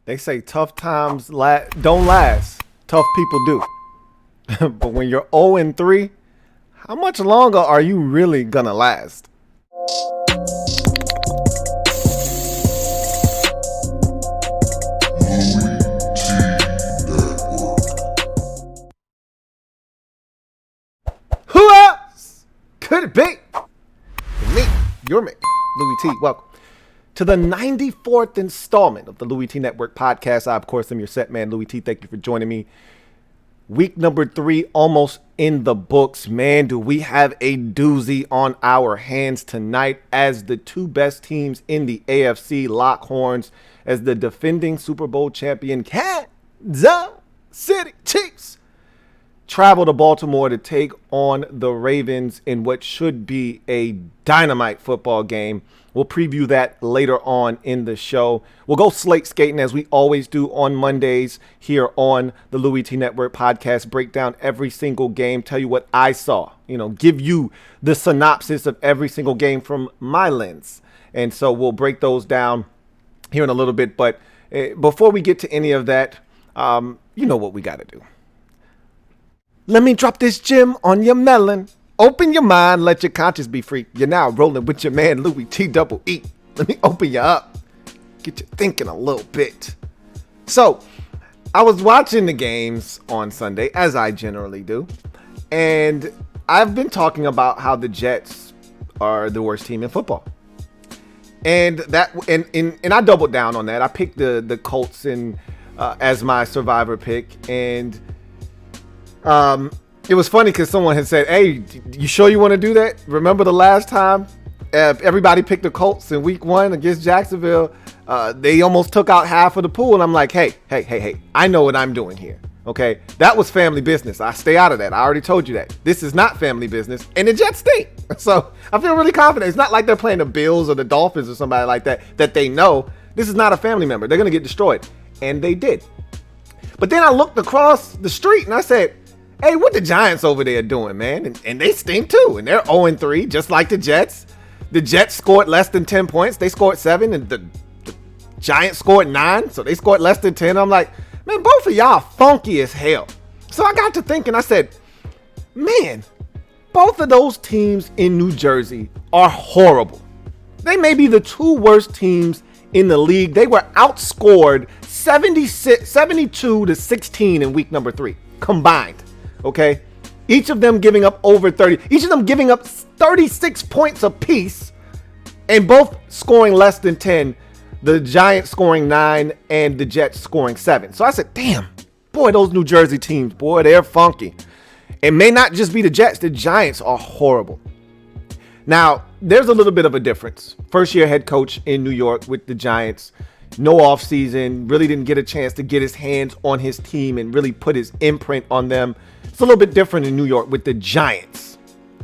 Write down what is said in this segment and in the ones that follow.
They say tough times don't last. Tough people do. But when you're 0-3, how much longer are you really gonna last? Who else could it be? Me, your mate, Louie T. Welcome to the 94th installment of the Louie T Network podcast. I, of course, am your set man, Louie T. Thank you for joining me. Week number 3 almost in the books. Man, do we have a doozy on our hands tonight as the two best teams in the AFC lock horns as the defending Super Bowl champion Kansas City Chiefs travel to Baltimore to take on the Ravens in what should be a dynamite football game. We'll preview that later on in the show. We'll go Slate Skatin as we always do on Mondays here on the Louie T Network podcast. Break down every single game, tell you what I saw, give you the synopsis of every single game from my lens. And so we'll break those down here in a little bit. But before we get to any of that, you know what we got to do. Let me drop this gem on your melon. Open your mind, let your conscience be free. You're now rolling with your man, Louie T Double E. Let me open you up. Get you thinking a little bit. So, I was watching the games on Sunday, as I generally do. And I've been talking about how the Jets are the worst team in football. And I doubled down on that. I picked the Colts as my survivor pick. And it was funny because someone had said, hey, you sure you want to do that? Remember the last time everybody picked the Colts in week 1 against Jacksonville? They almost took out half of the pool. And I'm like, hey, I know what I'm doing here. Okay, that was family business. I stay out of that. I already told you that. This is not family business. And the Jets stink. So I feel really confident. It's not like they're playing the Bills or the Dolphins or somebody like that they know. This is not a family member. They're going to get destroyed. And they did. But then I looked across the street and I said, hey, what the Giants over there doing, man? And they stink too. And they're 0-3, just like the Jets. The Jets scored less than 10 points. They scored 7, and the Giants scored 9, so they scored less than 10. I'm like, man, both of y'all funky as hell. So I got to thinking, I said, man, both of those teams in New Jersey are horrible. They may be the 2 worst teams in the league. They were outscored 72-16 in week number 3 combined. Okay, each of them giving up over 30, each of them giving up 36 points apiece, and both scoring less than 10, the Giants scoring 9 and the Jets scoring 7. So I said, damn, boy, those New Jersey teams, boy, they're funky. It may not just be the Jets, the Giants are horrible. Now, there's a little bit of a difference. First year head coach in New York with the Giants. No offseason, really didn't get a chance to get his hands on his team and really put his imprint on them. It's a little bit different in New York with the Giants.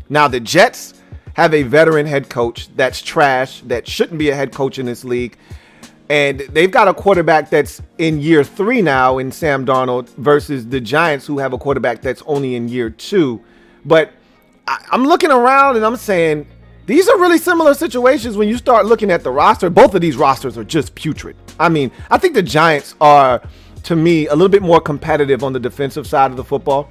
Now, the Jets have a veteran head coach that's trash, that shouldn't be a head coach in this league. And they've got a quarterback that's in year 3 now in Sam Darnold versus the Giants, who have a quarterback that's only in year 2. But I'm looking around and I'm saying, these are really similar situations when you start looking at the roster. Both of these rosters are just putrid. I mean, I think the Giants are, to me, a little bit more competitive on the defensive side of the football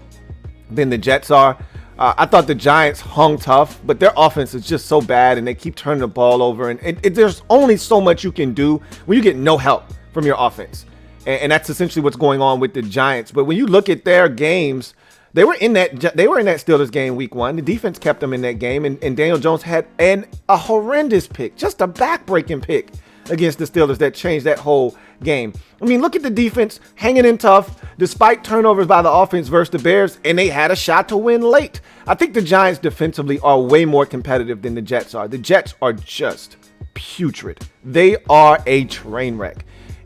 than the Jets are. I thought the Giants hung tough, but their offense is just so bad and they keep turning the ball over. And there's only so much you can do when you get no help from your offense. And that's essentially what's going on with the Giants. But when you look at their games, They were in that Steelers game week 1. The defense kept them in that game, and Daniel Jones had a horrendous pick, just a back-breaking pick against the Steelers that changed that whole game. I mean, look at the defense hanging in tough despite turnovers by the offense versus the Bears, and they had a shot to win late. I think the Giants defensively are way more competitive than the Jets are. The Jets are just putrid. They are a train wreck.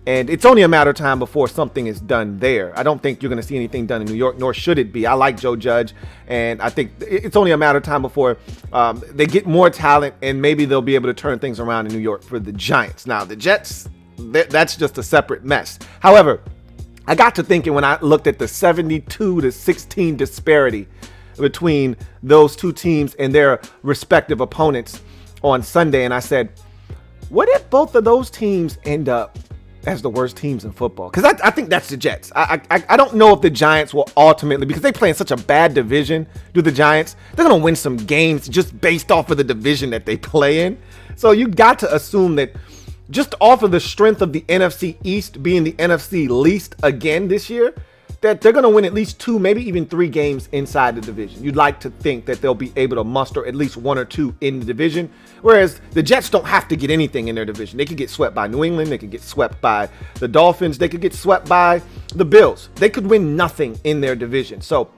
And it's only a matter of time before something is done there. I don't think you're going to see anything done in New York, nor should it be. I like Joe Judge, and I think it's only a matter of time before they get more talent, and maybe they'll be able to turn things around in New York for the Giants. Now, the Jets, that's just a separate mess. However, I got to thinking when I looked at the 72-16 disparity between those two teams and their respective opponents on Sunday, and I said, what if both of those teams end up as the worst teams in football, because I think that's the Jets. I don't know if the Giants will ultimately, because they play in such a bad division, do the Giants, they're going to win some games just based off of the division that they play in. So you got to assume that just off of the strength of the NFC East being the NFC least again this year, that they're going to win at least 2, maybe even 3 games inside the division. You'd like to think that they'll be able to muster at least 1 or 2 in the division, whereas the Jets don't have to get anything in their division. They could get swept by New England. They could get swept by the Dolphins. They could get swept by the Bills. They could win nothing in their division. So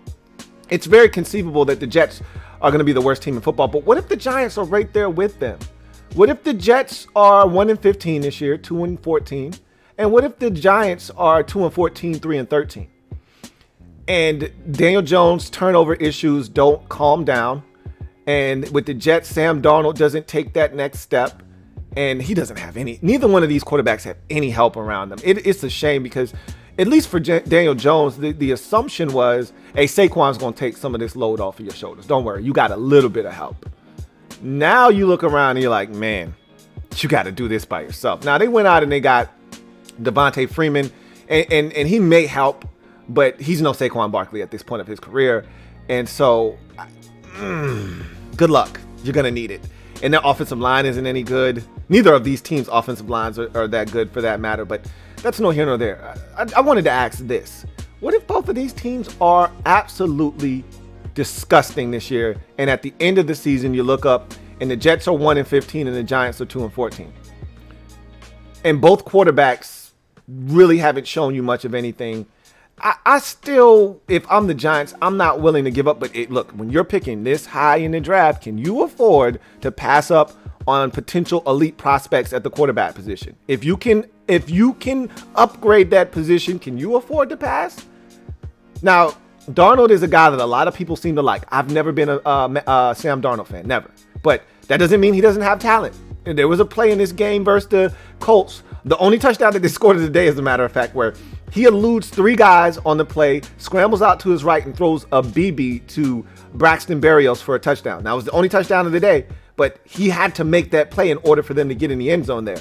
it's very conceivable that the Jets are going to be the worst team in football. But what if the Giants are right there with them? What if the Jets are 1-15 this year, 2-14? And what if the Giants are 2-14, 3-13? And Daniel Jones' turnover issues don't calm down. And with the Jets, Sam Darnold doesn't take that next step. And he doesn't have neither one of these quarterbacks have any help around them. It's a shame because, at least for Daniel Jones, the assumption was, hey, Saquon's going to take some of this load off of your shoulders. Don't worry, you got a little bit of help. Now you look around and you're like, man, you got to do this by yourself. Now, they went out and they got Devontae Freeman, and he may help, but he's no Saquon Barkley at this point of his career. And so, good luck. You're going to need it. And their offensive line isn't any good. Neither of these teams' offensive lines are that good for that matter, but that's no here nor there. I wanted to ask this. What if both of these teams are absolutely disgusting this year, and at the end of the season, you look up and the Jets are 1-15 and the Giants are 2-14? And both quarterbacks really haven't shown you much of anything. I still, if I'm the Giants, I'm not willing to give up. But look, when you're picking this high in the draft, can you afford to pass up on potential elite prospects at the quarterback position? If you can upgrade that position, can you afford to pass? Now, Darnold is a guy that a lot of people seem to like. I've never been a Sam Darnold fan, never. But that doesn't mean he doesn't have talent. And there was a play in this game versus the Colts. The only touchdown that they scored today, as a matter of fact, where he eludes 3 guys on the play, scrambles out to his right, and throws a BB to Braxton Berrios for a touchdown. Now, it was the only touchdown of the day, but he had to make that play in order for them to get in the end zone there.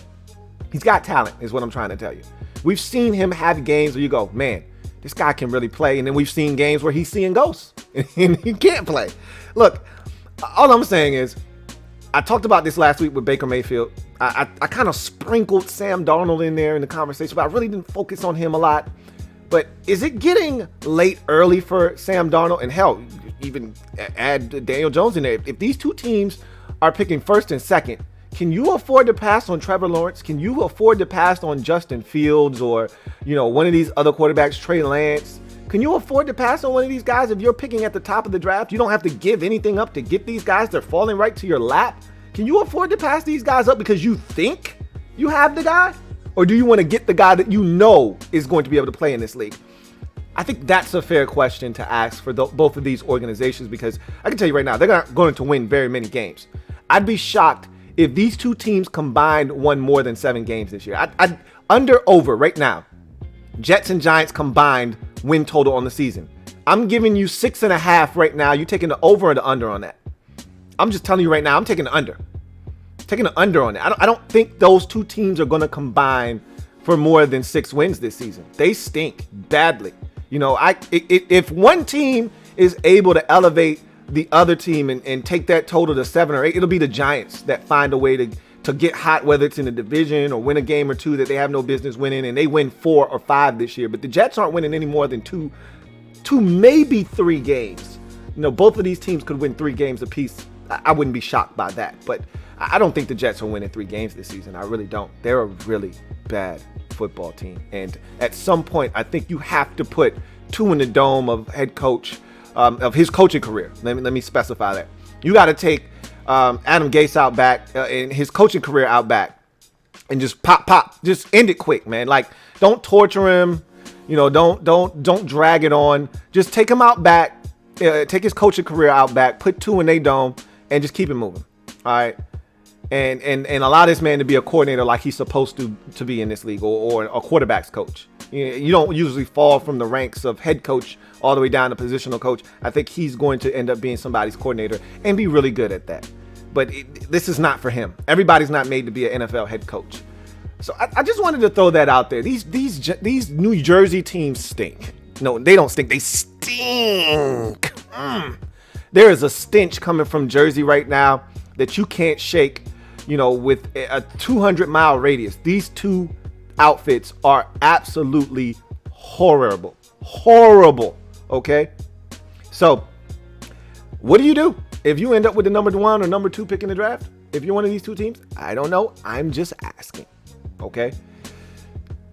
He's got talent, is what I'm trying to tell you. We've seen him have games where you go, man, this guy can really play. And then we've seen games where he's seeing ghosts and he can't play. Look, all I'm saying is, I talked about this last week with Baker Mayfield. I kind of sprinkled Sam Darnold in there in the conversation, but I really didn't focus on him a lot. But is it getting late early for Sam Darnold? And hell, even add Daniel Jones in there. If these two teams are picking first and second, can you afford to pass on Trevor Lawrence? Can you afford to pass on Justin Fields or, one of these other quarterbacks, Trey Lance? Can you afford to pass on one of these guys if you're picking at the top of the draft? You don't have to give anything up to get these guys. They're falling right to your lap. Can you afford to pass these guys up because you think you have the guy? Or do you want to get the guy that you know is going to be able to play in this league? I think that's a fair question to ask for both of these organizations, because I can tell you right now, they're not going to win very many games. I'd be shocked if these two teams combined won more than 7 games this year. I'd over right now. Jets and Giants combined win total on the season. I'm giving you 6.5 right now. You taking the over or the under on that? I'm just telling you right now, I'm taking the under. Taking the under on it. I don't think those two teams are going to combine for more than 6 wins this season. They stink badly. If one team is able to elevate the other team and take that total to 7 or 8, it'll be the Giants that find a way to get hot, whether it's in the division or win a game or 2 that they have no business winning, and they win 4 or 5 this year. But the Jets aren't winning any more than 2, maybe 3 games. Both of these teams could win 3 games apiece. I wouldn't be shocked by that, but I don't think the Jets are winning 3 games this season. I really don't. They're a really bad football team. And at some point, I think you have to put 2 in the dome of head coach, of his coaching career. Let me specify that. You got to take Adam Gase out back and his coaching career out back and just pop. Just end it quick, man. Like, don't torture him. Don't drag it on. Just take him out back. Take his coaching career out back. Put 2 in their dome and just keep it moving. All right. And allow this man to be a coordinator like he's supposed to be in this league, or a quarterback's coach. You don't usually fall from the ranks of head coach all the way down to positional coach. I think he's going to end up being somebody's coordinator and be really good at that. But this is not for him. Everybody's not made to be an NFL head coach. So I just wanted to throw that out there. These New Jersey teams stink. No, they don't stink. They stink. There is a stench coming from Jersey right now that you can't shake, with a 200-mile radius. These two outfits are absolutely horrible. Horrible. Okay? So, what do you do if you end up with the number 1 or number 2 pick in the draft? If you're one of these two teams? I don't know. I'm just asking. Okay?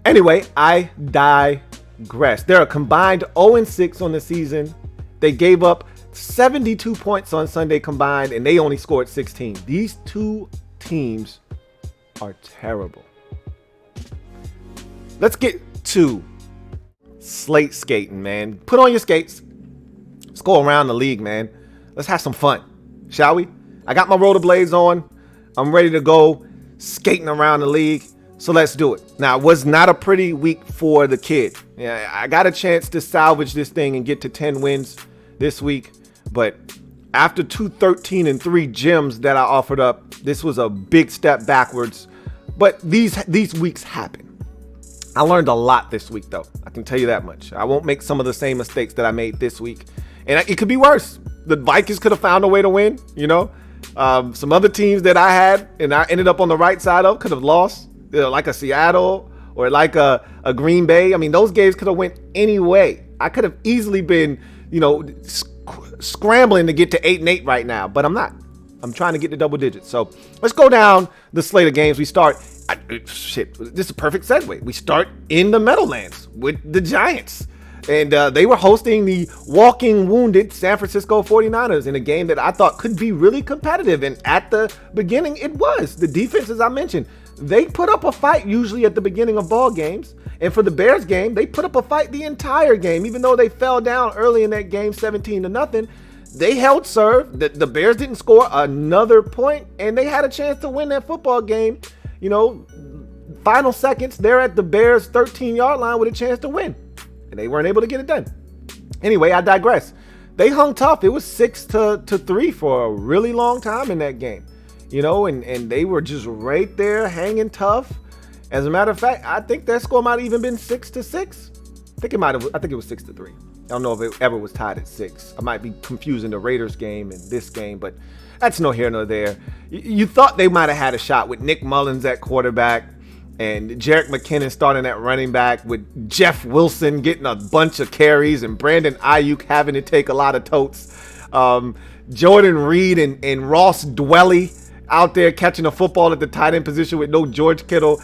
Anyway, I digress. They're a combined 0-6 on the season. They gave up 72 points on Sunday combined, and they only scored 16. These two teams are terrible. Let's get to Slate Skatin, man. Put on your skates. Let's go around the league, man. Let's have some fun, shall we? I got my rollerblades on. I'm ready to go skating around the league. So let's do it. Now, it was not a pretty week for the kid. Yeah, I got a chance to salvage this thing and get to 10 wins this week. But after 2 13-3 gems that I offered up, this was a big step backwards. But these weeks happen. I learned a lot this week, though. I can tell you that much. I won't make some of the same mistakes that I made this week. And it could be worse. The Vikings could have found a way to win, Some other teams that I had and I ended up on the right side of could have lost, like a Seattle or like a Green Bay. I mean, those games could have went any way. I could have easily been, scrambling to get to 8-8 right now, but I'm not. I'm trying to get to double digits. So let's go down the slate of games. We start. This is a perfect segue. We start in the Meadowlands with the Giants. And they were hosting the walking wounded San Francisco 49ers in a game that I thought could be really competitive. And at the beginning, it was. The defense, as I mentioned, they put up a fight usually at the beginning of ball games. And for the Bears game, they put up a fight the entire game, even though they fell down early in that game 17-0. They held serve. The Bears didn't score another point, and they had a chance to win that football game. Final seconds, they're at the Bears' 13-yard line with a chance to win. And they weren't able to get it done. Anyway, I digress. They hung tough. It was 6-3 for a really long time in that game. And they were just right there hanging tough. As a matter of fact, I think that score might have even been 6-6. I think it was 6-3. I don't know if it ever was tied at 6. I might be confusing the Raiders game and this game, but that's no here nor there. You thought they might have had a shot with Nick Mullins at quarterback and Jerick McKinnon starting at running back, with Jeff Wilson getting a bunch of carries and Brandon Ayuk having to take a lot of totes. Jordan Reed and Ross Dwelly out there catching a football at the tight end position with no George Kittle.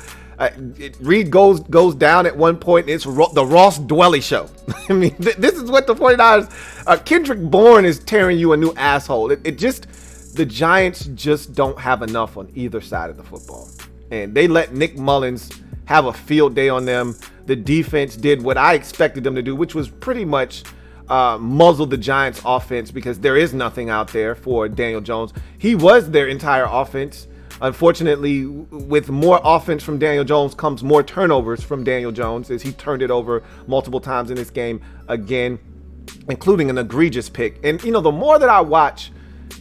Reed goes down at one point. It's the Ross Dwelly show. I mean, this is what the 49ers, Kendrick Bourne is tearing you a new asshole. The Giants just don't have enough on either side of the football. And they let Nick Mullins have a field day on them. The defense did what I expected them to do, which was pretty much muzzle the Giants offense, because there is nothing out there for Daniel Jones. He was their entire offense. Unfortunately, with more offense from Daniel Jones comes more turnovers from Daniel Jones, as he turned it over multiple times in this game again, including an egregious pick. And, the more that I watch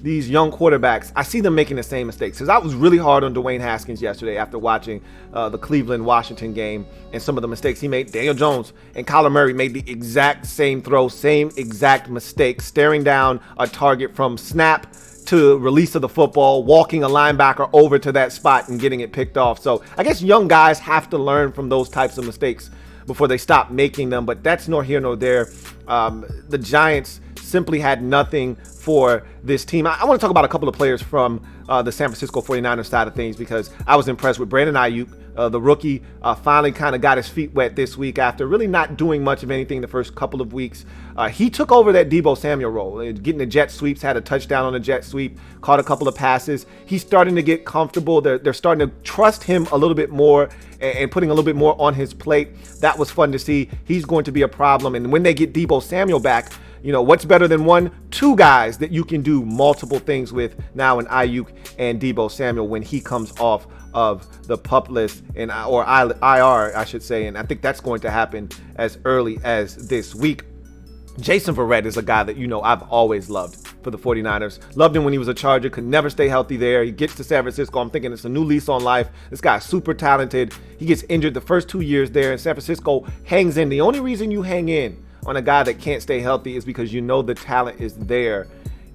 these young quarterbacks, I see them making the same mistakes. Because I was really hard on Dwayne Haskins yesterday after watching the Cleveland-Washington game and some of the mistakes he made. Daniel Jones and Kyler Murray made the exact same throw, same exact mistake, staring down a target from snap to release of the football, walking a linebacker over to that spot and getting it picked off. So I guess young guys have to learn from those types of mistakes before they stop making them, but that's nor here nor there. The Giants simply had nothing for this team. I want to talk about a couple of players from the San Francisco 49ers side of things, because I was impressed with Brandon Ayuk. The rookie finally kind of got his feet wet this week after really not doing much of anything the first couple of weeks. He took over that Deebo Samuel role, getting the jet sweeps, had a touchdown on a jet sweep, caught a couple of passes. He's starting to get comfortable. They're starting to trust him a little bit more and putting a little bit more on his plate. That was fun to see. He's going to be a problem. And when they get Deebo Samuel back, what's better than two guys that you can do multiple things with now in Ayuk and Deebo Samuel when he comes off of the PUP list or IR, I should say. And I think that's going to happen as early as this week. Jason Verrett is a guy that, I've always loved for the 49ers. Loved him when he was a Charger, could never stay healthy there. He gets to San Francisco. I'm thinking it's a new lease on life. This guy's super talented. He gets injured the first 2 years there, and San Francisco hangs in. The only reason you hang in on a guy that can't stay healthy is because the talent is there.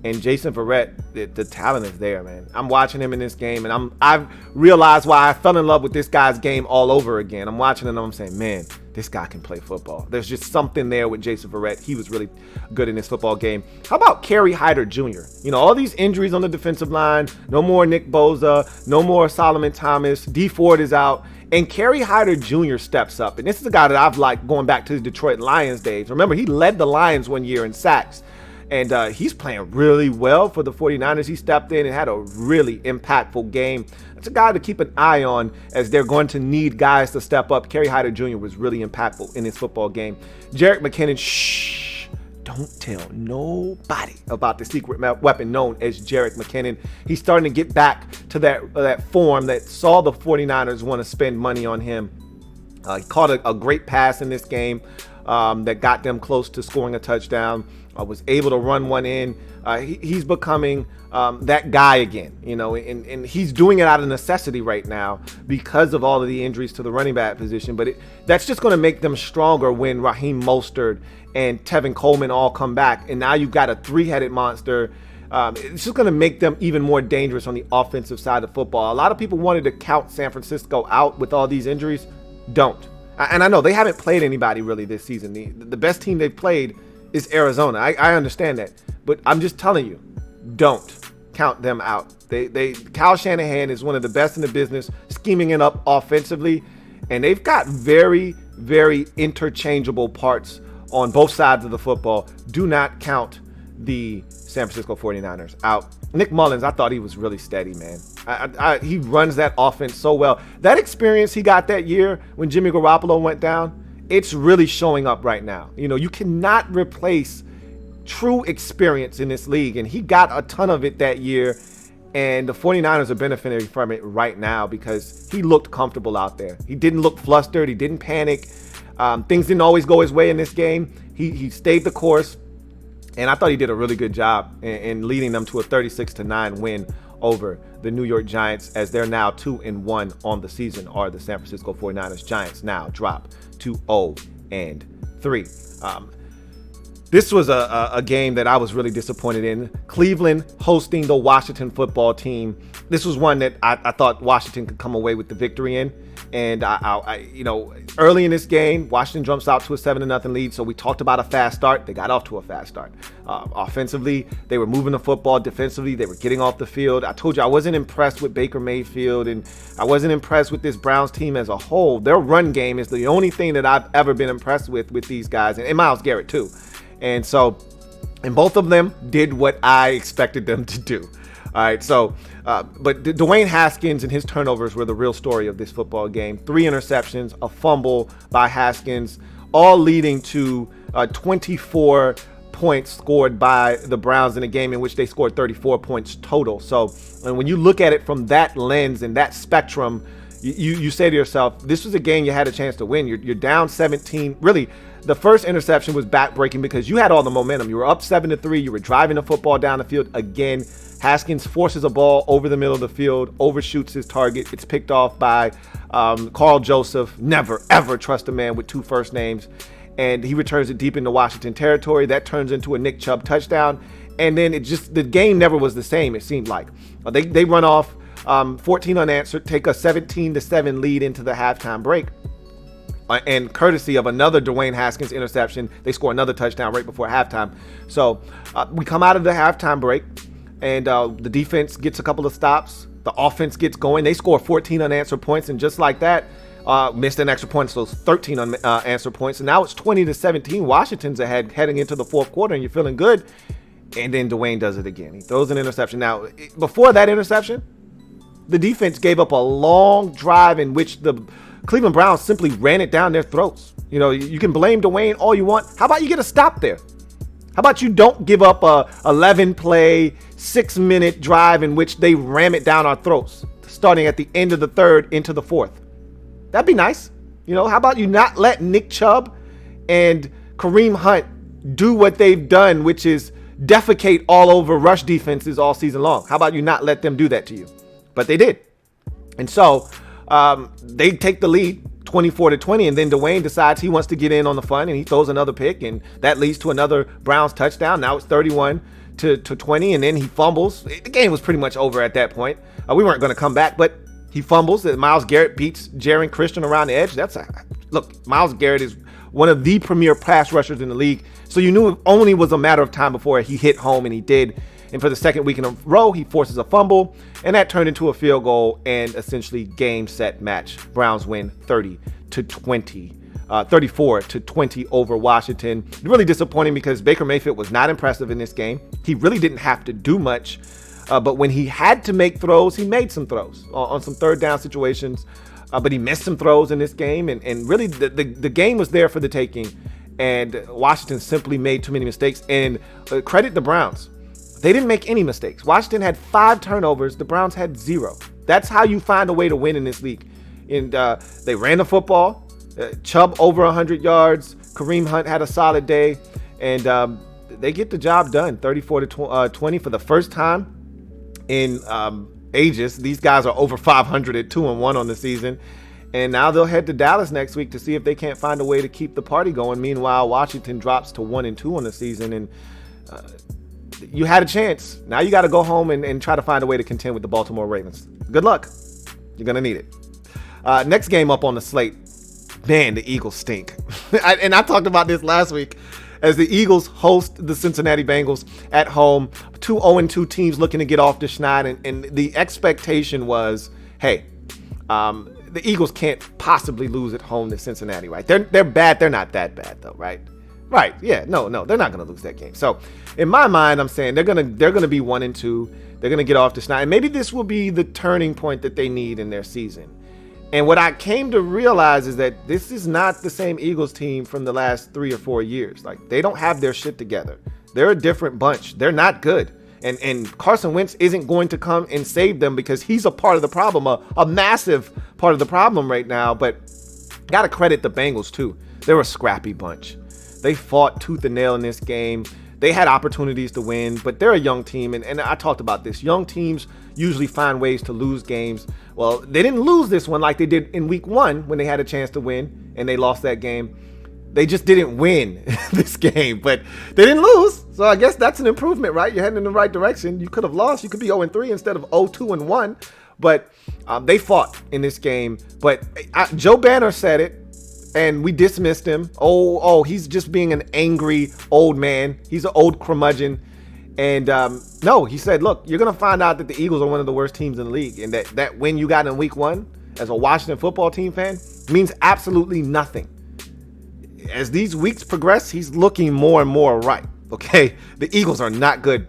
And Jason Verrett, the talent is there, man. I'm watching him in this game, and I've realized why I fell in love with this guy's game all over again. I'm watching him, and I'm saying, man, this guy can play football. There's just something there with Jason Verrett. He was really good in this football game. How about Kerry Hyder Jr.? All these injuries on the defensive line. No more Nick Bosa. No more Solomon Thomas. D Ford is out. And Kerry Hyder Jr. steps up. And this is a guy that I've liked going back to the Detroit Lions days. Remember, he led the Lions one year in sacks. And he's playing really well for the 49ers. He stepped in and had a really impactful game. It's a guy to keep an eye on as they're going to need guys to step up. Kerry Hyder Jr. was really impactful in this football game. Jerick McKinnon, don't tell nobody about the secret weapon known as Jerick McKinnon. He's starting to get back to that form that saw the 49ers want to spend money on him. He caught a great pass in this game that got them close to scoring a touchdown. Was able to run one in. He's becoming that guy again, and he's doing it out of necessity right now because of all of the injuries to the running back position. But that's just going to make them stronger when Raheem Mostert and Tevin Coleman all come back. And now you've got a three-headed monster. It's just going to make them even more dangerous on the offensive side of football. A lot of people wanted to count San Francisco out with all these injuries. Don't. And I know they haven't played anybody really this season. The best team they've played is Arizona. I understand that, but I'm just telling you, don't count them out. Kyle Shanahan is one of the best in the business, scheming it up offensively, and they've got very, very interchangeable parts on both sides of the football. Do not count the San Francisco 49ers out. Nick Mullins, I thought he was really steady, man. He runs that offense so well. That experience he got that year when Jimmy Garoppolo went down, it's really showing up right now. You cannot replace true experience in this league, and he got a ton of it that year, and the 49ers are benefiting from it right now because he looked comfortable out there. He didn't look flustered. He didn't panic. Things didn't always go his way in this game. He stayed the course, and I thought he did a really good job in leading them to a 36-9 win over the New York Giants, as they're now 2-1 on the season, are the San Francisco 49ers. Giants now drop to 0-3. This was a game that I was really disappointed in. Cleveland hosting the Washington football team. This was one that I thought Washington could come away with the victory in. And early in this game, Washington jumps out to a 7-0 lead. So we talked about a fast start. They got off to a fast start. Offensively, they were moving the football. Defensively, they were getting off the field. I told you I wasn't impressed with Baker Mayfield, and I wasn't impressed with this Browns team as a whole. Their run game is the only thing that I've ever been impressed with these guys, and Myles Garrett too. And both of them did what I expected them to do. All right, so, but Dwayne Haskins and his turnovers were the real story of this football game. 3 interceptions, a fumble by Haskins, all leading to 24 points scored by the Browns in a game in which they scored 34 points total. So, and when you look at it from that lens and that spectrum, you say to yourself, this was a game you had a chance to win. You're down 17. Really, the first interception was backbreaking because you had all the momentum. You were up 7-3. You were driving the football down the field again. Haskins forces a ball over the middle of the field, overshoots his target. It's picked off by Carl Joseph. Never, ever trust a man with 2 first names. And he returns it deep into Washington territory. That turns into a Nick Chubb touchdown. And then the game never was the same, it seemed like. They run off 14 unanswered, take a 17-7 lead into the halftime break. And courtesy of another Dwayne Haskins interception, they score another touchdown right before halftime. So we come out of the halftime break, and the defense gets a couple of stops. The offense gets going. They score 14 unanswered points, and just like that, missed an extra point, so 13 unanswered points. And now it's 20-17. Washington's ahead heading into the fourth quarter, and you're feeling good. And then Dwayne does it again. He throws an interception. Now, before that interception, the defense gave up a long drive in which the Cleveland Browns simply ran it down their throats. You can blame Dwayne all you want. How about you get a stop there? How about you don't give up a 11-play, 6-minute drive in which they ram it down our throats, starting at the end of the third into the fourth? That'd be nice. How about you not let Nick Chubb and Kareem Hunt do what they've done, which is defecate all over rush defenses all season long? How about you not let them do that to you? But they did. And so they take the lead 24-20, and then Dwayne decides he wants to get in on the fun, and he throws another pick, and that leads to another Browns touchdown. Now it's 31-20, and then he fumbles. The game was pretty much over at that point. We weren't going to come back, but he fumbles. Myles Garrett beats Jaron Christian around the edge. Look, Myles Garrett is one of the premier pass rushers in the league, so you knew it only was a matter of time before he hit home, and he did. And for the second week in a row, he forces a fumble, and that turned into a field goal and essentially game, set, match. Browns win 34-20 over Washington. Really disappointing because Baker Mayfield was not impressive in this game. He really didn't have to do much, but when he had to make throws, he made some throws on some third down situations, but he missed some throws in this game, and really the game was there for the taking, and Washington simply made too many mistakes. And credit the Browns. They didn't make any mistakes. Washington had 5 turnovers. The Browns had 0. That's how you find a way to win in this league. And they ran the football. Chubb over 100 yards. Kareem Hunt had a solid day. And they get the job done. 34-20 for the first time in ages. These guys are over 500 at 2-1 on the season. And now they'll head to Dallas next week to see if they can't find a way to keep the party going. Meanwhile, Washington drops to 1-2 on the season. And you had a chance. Now you got to go home and try to find a way to contend with the Baltimore Ravens. Good luck. You're going to need it. Next game up on the slate. Man, the Eagles stink. And I talked about this last week as the Eagles host the Cincinnati Bengals at home. 2 0-2 teams looking to get off the schneid. And the expectation was, hey, the Eagles can't possibly lose at home to Cincinnati, right? They're bad. They're not that bad, though, right? Right. Yeah. No, they're not going to lose that game. So in my mind, I'm saying they're going to be 1-2. They're going to get off the schneid. And maybe this will be the turning point that they need in their season. And what I came to realize is that this is not the same Eagles team from the last 3 or 4 years. Like, they don't have their shit together. They're a different bunch. They're not good. And Carson Wentz isn't going to come and save them because he's a part of the problem, a massive part of the problem right now. But got to credit the Bengals too. They're a scrappy bunch. They fought tooth and nail in this game. They had opportunities to win, but they're a young team. And I talked about this. Young teams usually find ways to lose games. Well, they didn't lose this one like they did in week 1 when they had a chance to win and they lost that game. They just didn't win this game, but they didn't lose. So I guess that's an improvement, right? You're heading in the right direction. You could have lost. You could be 0-3 instead of 0-2-1. But they fought in this game. But Joe Banner said it. And we dismissed him. Oh, he's just being an angry old man. He's an old curmudgeon. And no, he said, look, you're going to find out that the Eagles are one of the worst teams in the league. And that win you got in week 1 as a Washington football team fan means absolutely nothing. As these weeks progress, he's looking more and more right. Okay, the Eagles are not good.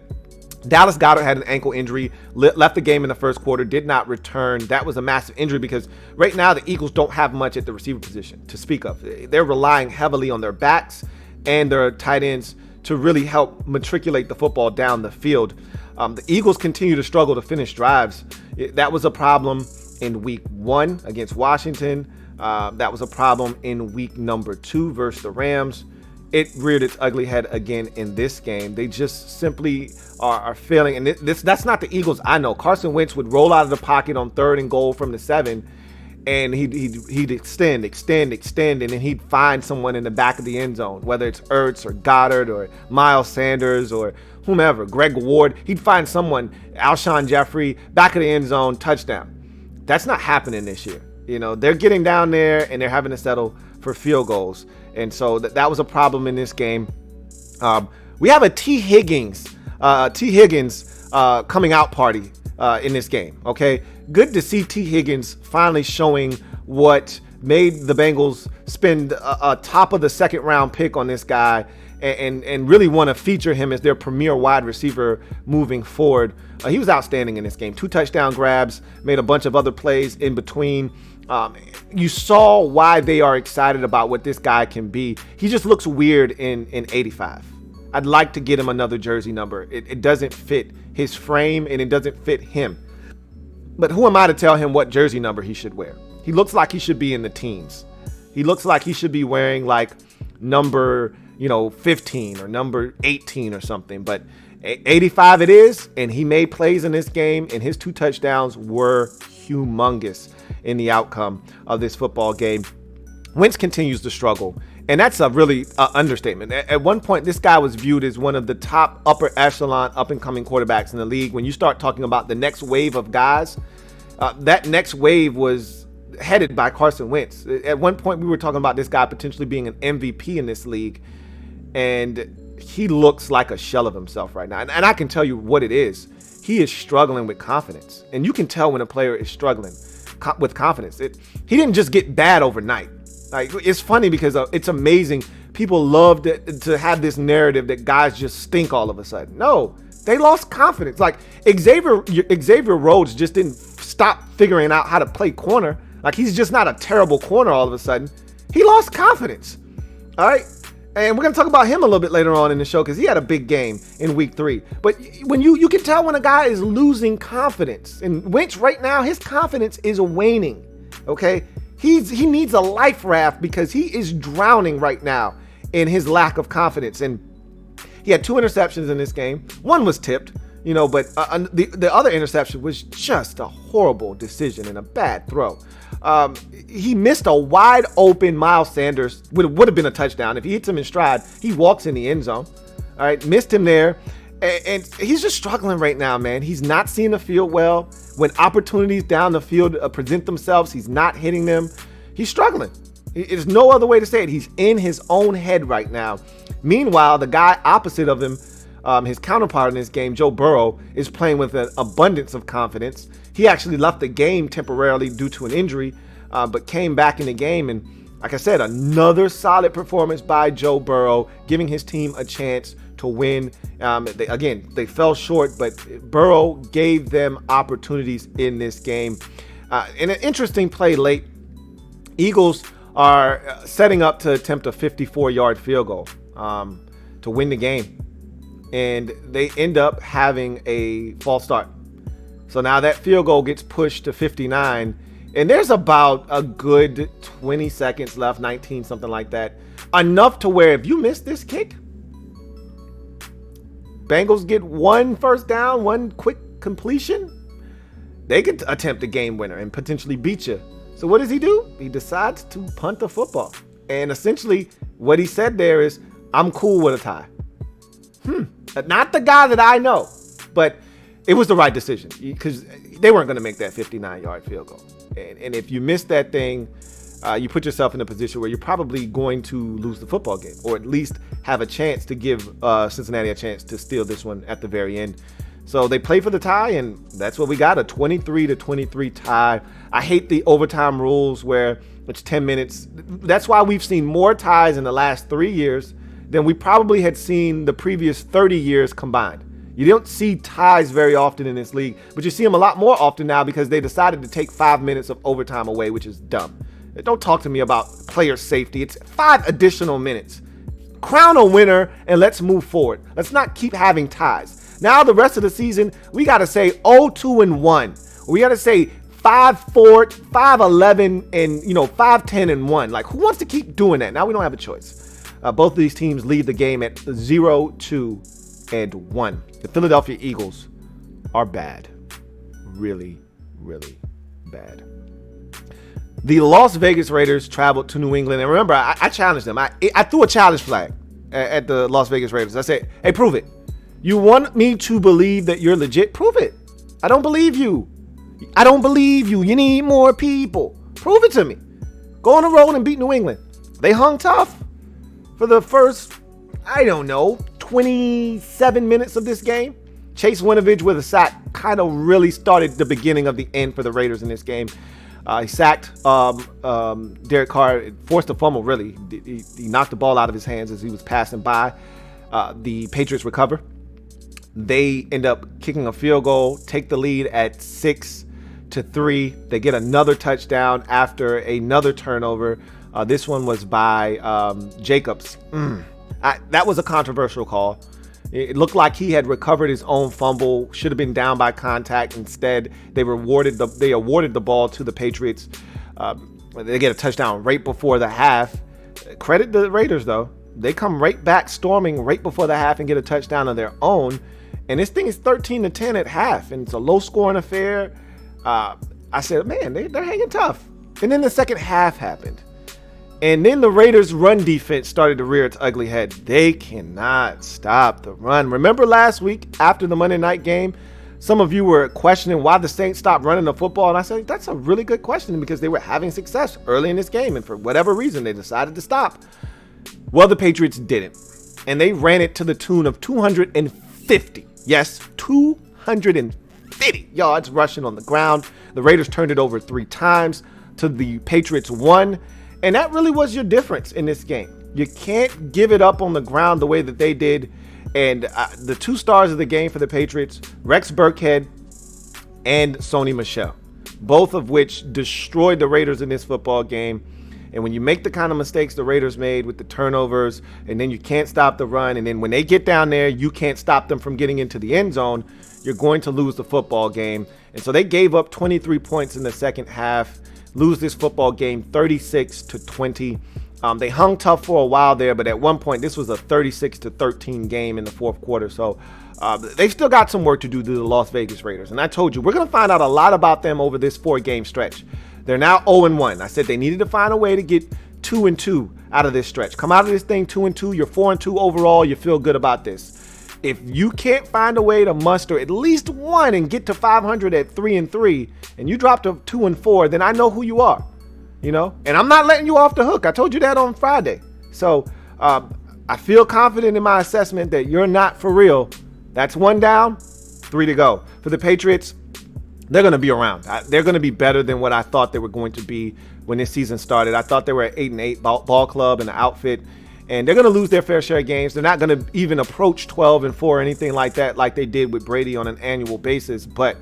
Dallas Goedert had an ankle injury, left the game in the first quarter, did not return. That was a massive injury because right now the Eagles don't have much at the receiver position to speak of. They're relying heavily on their backs and their tight ends to really help matriculate the football down the field. The Eagles continue to struggle to finish drives. That was a problem in week 1 against Washington. That was a problem in week number 2 versus the Rams. It reared its ugly head again in this game. They just simply are failing. And that's not the Eagles I know. Carson Wentz would roll out of the pocket on 3rd and goal from the 7, and he'd extend, and then he'd find someone in the back of the end zone, whether it's Ertz or Goddard or Miles Sanders or whomever, Greg Ward. He'd find someone, Alshon Jeffrey, back of the end zone, touchdown. That's not happening this year. You know, they're getting down there and they're having to settle for field goals. And so that was a problem in this game. We have a T. Higgins coming out party in this game. Okay, good to see T. Higgins finally showing what made the Bengals spend a top of the 2nd round pick on this guy and really want to feature him as their premier wide receiver moving forward. He was outstanding in this game. 2 touchdown grabs, made a bunch of other plays in between. You saw why they are excited about what this guy can be. He just looks weird in 85. I'd like to get him another jersey number. It doesn't fit his frame and it doesn't fit him. But who am I to tell him what jersey number he should wear? He looks like he should be in the teens. He looks like he should be wearing like number 15 or number 18 or something. But 85 it is, and he made plays in this game, and his 2 touchdowns were humongous in the outcome of this football game. Wentz continues to struggle, and that's a really understatement. At one point, this guy was viewed as one of the top upper echelon up-and-coming quarterbacks in the league. When you start talking about the next wave of guys, that next wave was headed by Carson Wentz. At one point, we were talking about this guy potentially being an MVP in this league, and he looks like a shell of himself right now. And I can tell you what it is. He is struggling with confidence. And you can tell when a player is struggling with confidence. He didn't just get bad overnight. Like, it's funny because it's amazing. People love to have this narrative that guys just stink all of a sudden. No, they lost confidence. Like Xavier Rhodes just didn't stop figuring out how to play corner. Like, he's just not a terrible corner all of a sudden. He lost confidence. All right. And we're going to talk about him a little bit later on in the show because he had a big game in week 3. But when you can tell when a guy is losing confidence. And Wentz right now, his confidence is waning. Okay? He needs a life raft because he is drowning right now in his lack of confidence. And he had 2 interceptions in this game. One was tipped, but the other interception was just a horrible decision and a bad throw. He missed a wide open Miles Sanders. Would have been a touchdown. If he hits him in stride, he walks in the end zone. All right, missed him there. And he's just struggling right now, man. He's not seeing the field well. When opportunities down the field present themselves, he's not hitting them. He's struggling. There's no other way to say it. He's in his own head right now. Meanwhile, the guy opposite of him, his counterpart in this game, Joe Burrow, is playing with an abundance of confidence. He actually left the game temporarily due to an injury, but came back in the game. And like I said, another solid performance by Joe Burrow, giving his team a chance to win. They fell short, but Burrow gave them opportunities in this game. In an interesting play late, Eagles are setting up to attempt a 54-yard field goal to win the game. And they end up having a false start. So now that field goal gets pushed to 59. And there's about a good 20 seconds left, 19, something like that. Enough to where if you miss this kick, Bengals get 1 first down, 1 quick completion, they could attempt a game winner and potentially beat you. So what does he do? He decides to punt the football. And essentially what he said there is, I'm cool with a tie. Not the guy that I know, but it was the right decision because they weren't going to make that 59-yard field goal. And if you miss that thing, you put yourself in a position where you're probably going to lose the football game, or at least have a chance to give Cincinnati a chance to steal this one at the very end. So they play for the tie, and that's what we got, a 23-23 tie. I hate the overtime rules where it's 10 minutes. That's why we've seen more ties in the last 3 years than we probably had seen the previous 30 years combined. You don't see ties very often in this league, but you see them a lot more often now because they decided to take 5 minutes of overtime away, which is dumb. Don't talk to me about player safety. It's 5 additional minutes. Crown a winner and let's move forward. Let's not keep having ties. Now the rest of the season, we got to say 0-2-1. We got to say 5-4, 5-11, and 5-10-1. Like, who wants to keep doing that? Now we don't have a choice. Both of these teams lead the game at 0-2-1. The Philadelphia Eagles are bad. Really, really bad. The Las Vegas Raiders traveled to New England. And remember, I challenged them. I threw a challenge flag at the Las Vegas Raiders. I said, hey, prove it. You want me to believe that you're legit? Prove it. I don't believe you. I don't believe you. You need more people. Prove it to me. Go on the road and beat New England. They hung tough for the first, 27 minutes of this game. Chase Winovich with a sack kind of really started the beginning of the end for the Raiders in this game. He sacked Derek Carr, forced a fumble, really. He knocked the ball out of his hands as he was passing by. The Patriots recover. They end up kicking a field goal, take the lead at 6-3. They get another touchdown after another turnover. This one was by Jacobs. That was a controversial call. It looked like he had recovered his own fumble, should have been down by contact. Instead, they awarded the ball to the Patriots. They get a touchdown right before the half. Credit the Raiders, though. they come right back storming right before the half and get a touchdown of their own. And this thing is 13-10 at half, and it's a low-scoring affair. I said, man, they're hanging tough. And then the second half happened. And then the Raiders' run defense started to rear its ugly head. They cannot stop the run. Remember last week after the Monday night game, some of you were questioning why the Saints stopped running the football. And I said, that's a really good question, because they were having success early in this game. And for whatever reason, they decided to stop. Well, the Patriots didn't. And they ran it to the tune of 250. Yes, 250 yards rushing on the ground. The Raiders turned it over 3 times to the Patriots 1. And that really was your difference in this game. You can't give it up on the ground the way that they did. And the 2 stars of the game for the Patriots, Rex Burkhead and Sony Michel, both of which destroyed the Raiders in this football game. And when you make the kind of mistakes the Raiders made with the turnovers, and then you can't stop the run, and then when they get down there, you can't stop them from getting into the end zone, you're going to lose the football game. And so they gave up 23 points in the second half, lose this football game 36-20. They hung tough for a while there, but at one point, this was a 36-13 game in the fourth quarter. So they've still got some work to do to the Las Vegas Raiders. And I told you, we're going to find out a lot about them over this 4-game stretch. They're now 0-1. I said they needed to find a way to get 2-2 out of this stretch. Come out of this thing 2-2. You're 4-2 overall. You feel good about this. If you can't find a way to muster at least one and get to 500 at 3-3, and you drop to 2-4, then I know who you are. You know, and I'm not letting you off the hook. I told you that on Friday. So I feel confident in my assessment that you're not for real. That's 1 down, 3 to go. For the Patriots, they're going to be around. They're going to be better than what I thought they were going to be when this season started. I thought they were an 8-8 ball club and an outfit, and they're going to lose their fair share of games. They're not going to even approach 12-4 or anything like that, like they did with Brady on an annual basis. But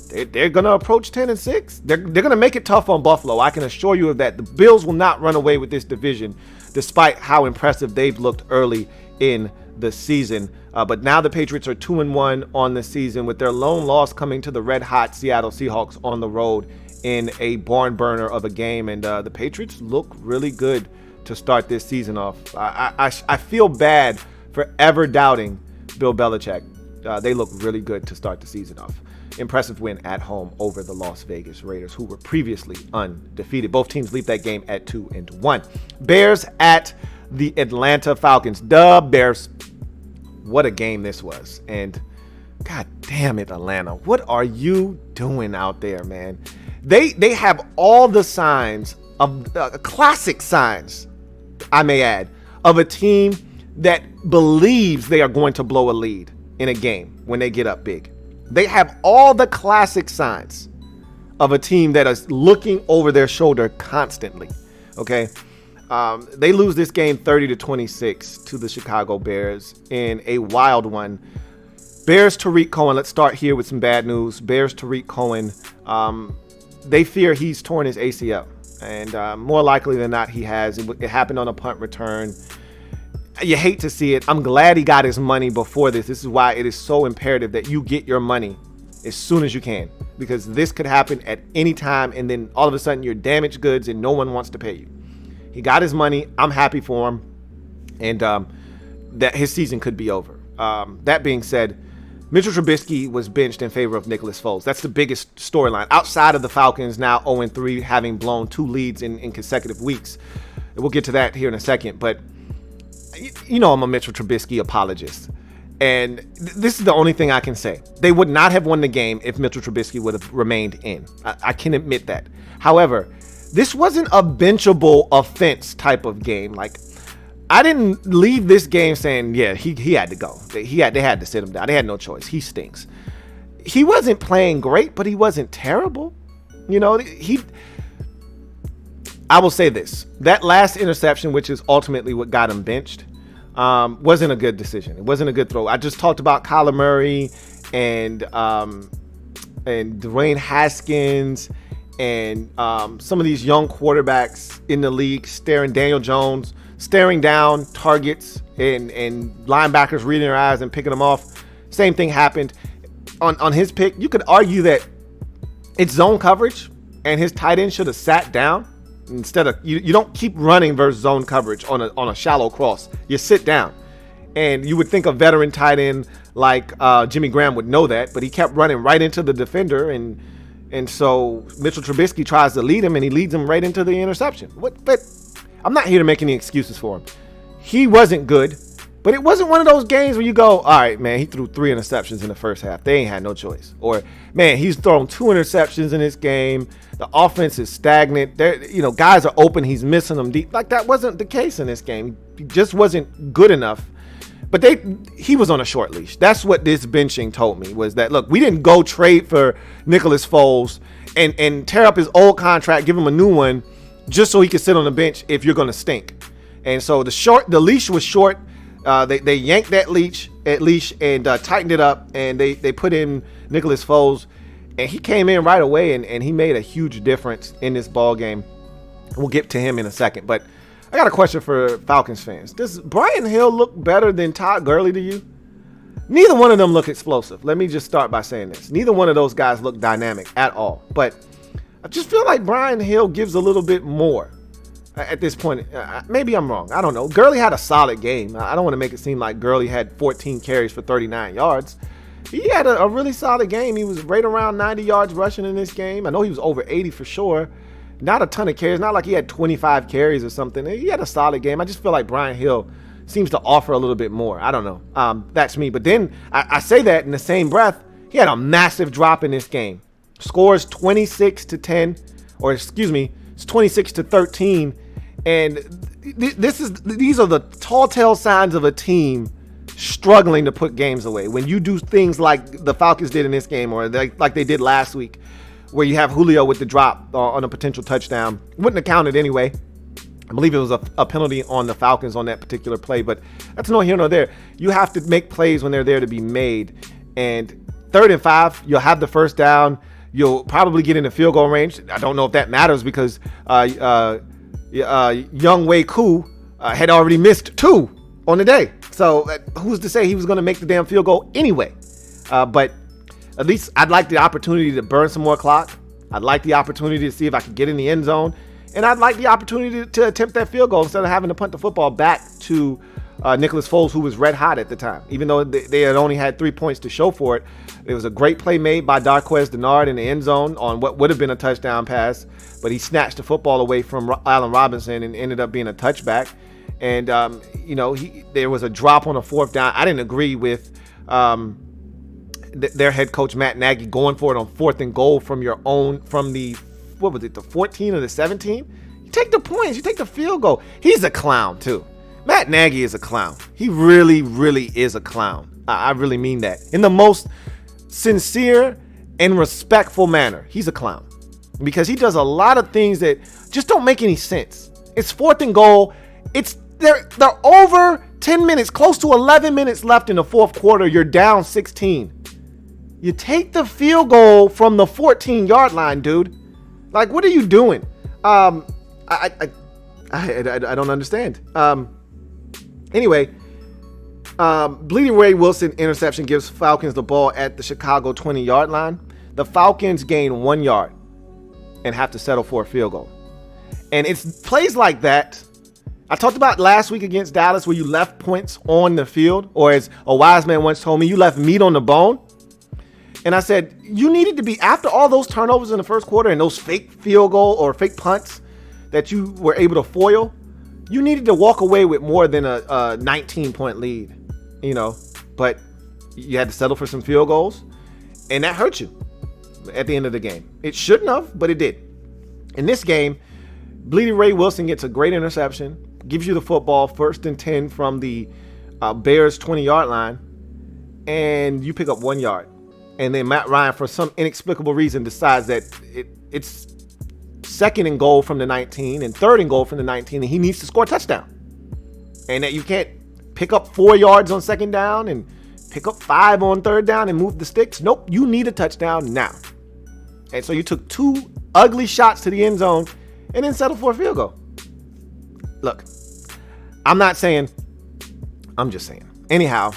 they're going to approach 10-6. They're going to make it tough on Buffalo. I can assure you of that. The Bills will not run away with this division, despite how impressive they've looked early in the season. But now the Patriots are 2-1 on the season, with their lone loss coming to the red-hot Seattle Seahawks on the road in a barn burner of a game. And the Patriots look really good to start this season off. I feel bad for ever doubting Bill Belichick. They look really good to start the season off. Impressive win at home over the Las Vegas Raiders, who were previously undefeated. Both teams leave that game at 2-1. Bears at the Atlanta Falcons. Bears. What a game this was. And God damn it, Atlanta. What are you doing out there, man? They have all the signs of classic signs, I may add, of a team that believes they are going to blow a lead in a game when they get up big. They have all the classic signs of a team that is looking over their shoulder constantly. Okay. They lose this game 30-26 to the Chicago Bears in a wild one. Bears Tariq Cohen. Let's start here with some bad news. Bears Tariq Cohen. They fear he's torn his ACL, and more likely than not, he has. It happened on a punt return. You hate to see it. I'm glad he got his money before this. This is why it is so imperative that you get your money as soon as you can, because this could happen at any time, and then all of a sudden you're damaged goods and no one wants to pay you. He got his money. I'm happy for him, and that his season could be over. That being said, Mitchell Trubisky was benched in favor of Nicholas Foles. That's the biggest storyline outside of the Falcons now 0-3, having blown 2 leads in consecutive weeks. We'll get to that here in a second, but you know I'm a Mitchell Trubisky apologist, and this is the only thing I can say. They would not have won the game if Mitchell Trubisky would have remained in. I can admit that. However, this wasn't a benchable offense type of game. Like, I didn't leave this game saying, yeah, he had to go. They had to sit him down. They had no choice. He stinks. He wasn't playing great, but he wasn't terrible. You know, I will say this. That last interception, which is ultimately what got him benched, wasn't a good decision. It wasn't a good throw. I just talked about Kyler Murray and Dwayne Haskins and some of these young quarterbacks in the league Daniel Jones staring down targets and linebackers reading their eyes and picking them off. Same thing happened on his pick. You could argue that it's zone coverage and his tight end should have sat down Instead of you don't keep running versus zone coverage on a shallow cross. You sit down. And you would think a veteran tight end like Jimmy Graham would know that, but he kept running right into the defender, and so Mitchell Trubisky tries to lead him, and he leads him right into the interception. But I'm not here to make any excuses for him. He wasn't good, but it wasn't one of those games where you go, all right, man, he threw 3 interceptions in the first half. They ain't had no choice. Or, man, he's thrown 2 interceptions in this game. The offense is stagnant. Guys are open. He's missing them deep. Like, that wasn't the case in this game. He just wasn't good enough. But he was on a short leash. That's what this benching told me, was that, look, we didn't go trade for Nicholas Foles and tear up his old contract, give him a new one, just so he could sit on the bench if you're going to stink. And so the leash was short. They yanked that leash and tightened it up, and they put in Nicholas Foles, and he came in right away, and he made a huge difference in this ball game. We'll get to him in a second, but I got a question for Falcons fans. Does Brian Hill look better than Todd Gurley to you? Neither one of them look explosive. Let me just start by saying this. Neither one of those guys look dynamic at all. But I just feel like Brian Hill gives a little bit more at this point. Maybe I'm wrong. I don't know. Gurley had a solid game. I don't want to make it seem like Gurley had 14 carries for 39 yards. He had a really solid game. He was right around 90 yards rushing in this game. I know he was over 80 for sure. Not a ton of carries. Not like he had 25 carries or something. He had a solid game. I just feel like Brian Hill seems to offer a little bit more. I don't know. That's me. But then I say that in the same breath, he had a massive drop in this game. Scores 26-10, or excuse me, it's 26-13. And these are the tall tale signs of a team struggling to put games away. When you do things like the Falcons did in this game, or like they did last week, where you have Julio with the drop on a potential touchdown. Wouldn't have counted anyway. I believe it was a penalty on the Falcons on that particular play, but that's no here nor there. You have to make plays when they're there to be made. And 3rd and 5, you'll have the first down. You'll probably get into field goal range. I don't know if that matters because Young Wei Koo had already missed 2 on the day. So who's to say he was going to make the damn field goal anyway? But at least I'd like the opportunity to burn some more clock. I'd like the opportunity to see if I could get in the end zone. And I'd like the opportunity to attempt that field goal instead of having to punt the football back to Nicholas Foles, who was red hot at the time. Even though they had only had 3 points to show for it, it was a great play made by Darqueze Dennard in the end zone on what would have been a touchdown pass. But he snatched the football away from Allen Robinson and ended up being a touchback. And, there was a drop on a 4th down. I didn't agree with their head coach Matt Nagy going for it on 4th and goal from the 14 or the 17. You take the points, you take the field goal. He's a clown too. Matt Nagy is a clown. He really, really is a clown. I really mean that in the most sincere and respectful manner. He's a clown because he does a lot of things that just don't make any sense. It's 4th and goal. They're over 10 minutes, close to 11 minutes left in the 4th quarter. You're down 16. You take the field goal from the 14-yard line, dude. Like, what are you doing? I don't understand. Anyway, Bleeding Ray Wilson interception gives Falcons the ball at the Chicago 20-yard line. The Falcons gain 1 yard and have to settle for a field goal. And it's plays like that. I talked about last week against Dallas where you left points on the field, or as a wise man once told me, you left meat on the bone. And I said, you needed to be, after all those turnovers in the first quarter and those fake field goal or fake punts that you were able to foil, you needed to walk away with more than a 19-point lead, but you had to settle for some field goals, and that hurt you at the end of the game. It shouldn't have, but it did. In this game, Bleeding Ray Wilson gets a great interception, gives you the football 1st and 10 from the Bears 20-yard line, and you pick up 1 yard. And then Matt Ryan, for some inexplicable reason, decides that it's 2nd and goal from the 19 and 3rd and goal from the 19, and he needs to score a touchdown. And that you can't pick up 4 yards on 2nd down and pick up 5 on 3rd down and move the sticks. Nope, you need a touchdown now. And so you took 2 ugly shots to the end zone and then settled for a field goal. Look, I'm not saying, I'm just saying. Anyhow,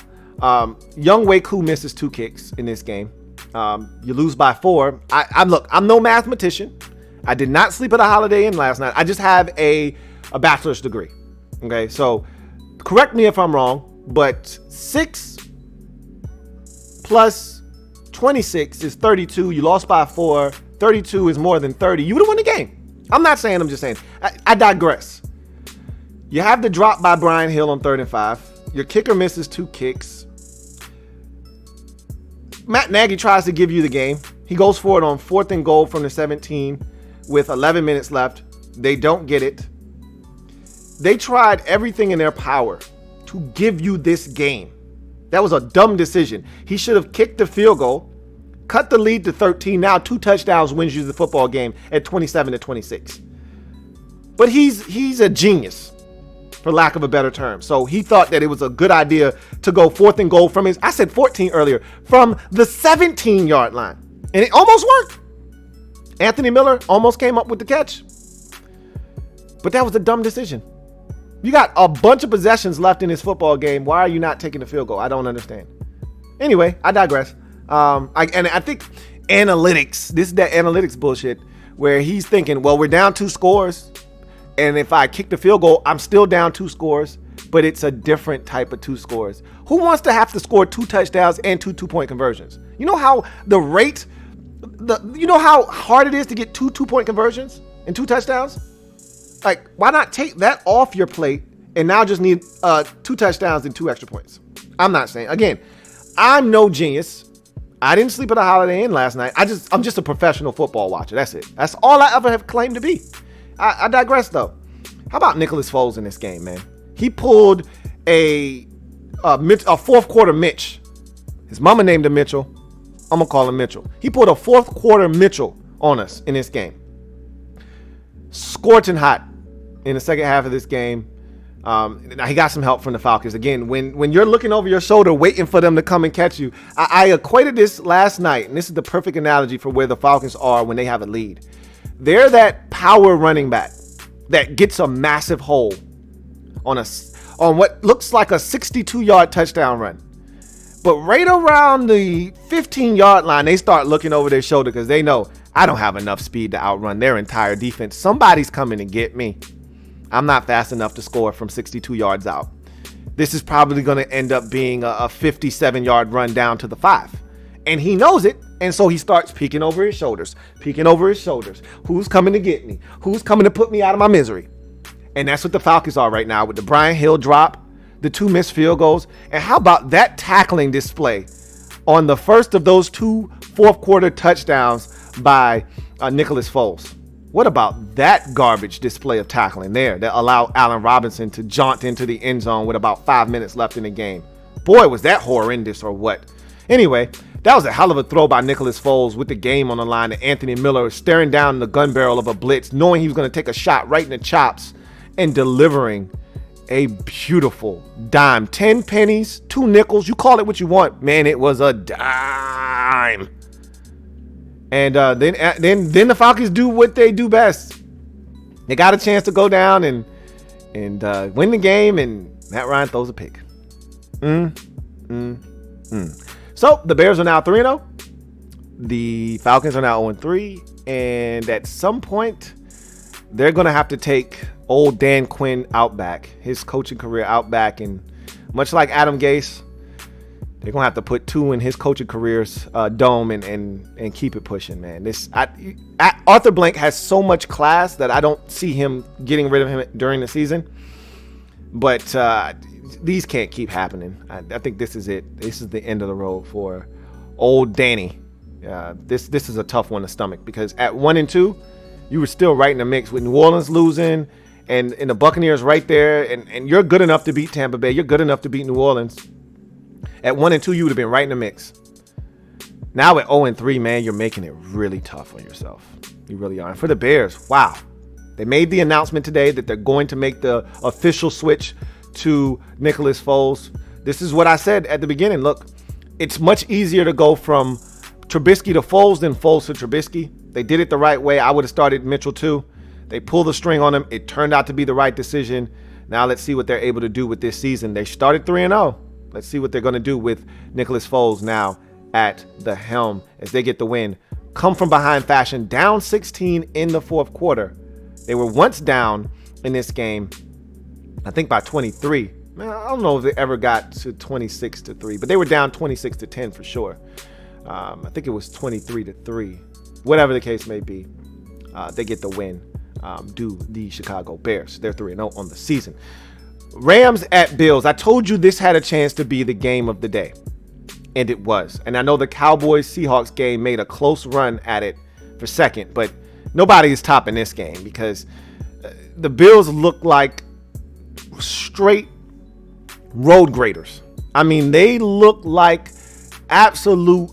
Young Wei Koo misses 2 kicks in this game. You lose by 4. I'm no mathematician. I did not sleep at a Holiday Inn last night. I just have a bachelor's degree. Okay, so correct me if I'm wrong, but 6 plus 26 is 32. You lost by 4. 32 is more than 30. You would have won the game. I'm not saying, I'm just saying. I digress. You have the drop by Brian Hill on 3rd and 5. Your kicker misses 2 kicks. Matt Nagy tries to give you the game. He goes for it on 4th and goal from the 17 with 11 minutes left. They don't get it. They tried everything in their power to give you this game. That was a dumb decision. He should have kicked the field goal, cut the lead to 13. Now 2 touchdowns wins you the football game at 27-26. But he's a genius, for lack of a better term. So he thought that it was a good idea to go 4th and goal from I said 14 earlier, from the 17-yard line. And it almost worked. Anthony Miller almost came up with the catch. But that was a dumb decision. You got a bunch of possessions left in this football game. Why are you not taking the field goal? I don't understand. Anyway, I digress. I think analytics, this is that analytics bullshit where he's thinking, well, we're down 2 scores. And if I kick the field goal, I'm still down 2 scores, but it's a different type of 2 scores. Who wants to have to score 2 touchdowns and 2 2-point conversions? You know how you know how hard it is to get 2 2-point conversions and 2 touchdowns? Like, why not take that off your plate and now just need 2 touchdowns and 2 extra points? I'm not saying, again, I'm no genius. I didn't sleep at a Holiday Inn last night. I'm just a professional football watcher. That's it. That's all I ever have claimed to be. I digress, though. How about Nicholas Foles in this game, man? He pulled a 4th quarter Mitch. His mama named him Mitchell. I'm going to call him Mitchell. He pulled a 4th quarter Mitchell on us in this game. Scorching hot in the second half of this game. Now he got some help from the Falcons. Again, when you're looking over your shoulder waiting for them to come and catch you, I equated this last night, and this is the perfect analogy for where the Falcons are when they have a lead. They're that power running back that gets a massive hole on what looks like a 62-yard touchdown run. But right around the 15-yard line, they start looking over their shoulder because they know, I don't have enough speed to outrun their entire defense. Somebody's coming to get me. I'm not fast enough to score from 62 yards out. This is probably going to end up being a 57-yard run down to the 5. And he knows it. And so he starts peeking over his shoulders. Who's coming to get me? Who's coming to put me out of my misery? And that's what the Falcons are right now with the Brian Hill drop, the 2 missed field goals. And how about that tackling display on the first of those 2 4th quarter touchdowns by Nicholas Foles? What about that garbage display of tackling there that allowed Allen Robinson to jaunt into the end zone with about 5 minutes left in the game? Boy, was that horrendous or what? Anyway, that was a hell of a throw by Nicholas Foles with the game on the line, and Anthony Miller staring down the gun barrel of a blitz, knowing he was going to take a shot right in the chops and delivering a beautiful dime. 10 pennies, 2 nickels, you call it what you want. Man, it was a dime. And then the Falcons do what they do best. They got a chance to go down and win the game, and Matt Ryan throws a pick. So the Bears are now 3-0. The Falcons are now 0-3. And at some point, they're going to have to take old Dan Quinn out back, his coaching career out back. And much like Adam Gase, they're going to have to put 2 in his coaching career's dome and keep it pushing, man. Arthur Blank has so much class that I don't see him getting rid of him during the season. But these can't keep happening. I think this is it. This is the end of the road for old Danny. This is a tough one to stomach because at 1-2, you were still right in the mix with New Orleans losing and the Buccaneers right there. And you're good enough to beat Tampa Bay. You're good enough to beat New Orleans. At 1-2, you would have been right in the mix. Now at 0-3, man, you're making it really tough on yourself. You really are. And for the Bears, wow. They made the announcement today that they're going to make the official switch to Nicholas Foles. This is what I said at the beginning. Look, it's much easier to go from Trubisky to Foles than Foles to Trubisky. They did it the right way. I would have started Mitchell too. They pulled the string on him. It turned out to be the right decision. Now let's see what they're able to do with this season. They started 3-0. Let's see what they're going to do with Nicholas Foles now at the helm as they get the win come from behind fashion, down 16 in the fourth quarter. They were once down in this game, I think by 23. Man, I don't know if they ever got to 26-3, but they were down 26-10 for sure. I think it was 23-3. Whatever the case may be, they get the win. Do the Chicago Bears. They're 3-0 on the season. Rams at Bills. I told you this had a chance to be the game of the day, and it was. And I know the Cowboys-Seahawks game made a close run at it for second, but nobody is topping this game because the Bills look like straight road graders. I mean, they look like absolute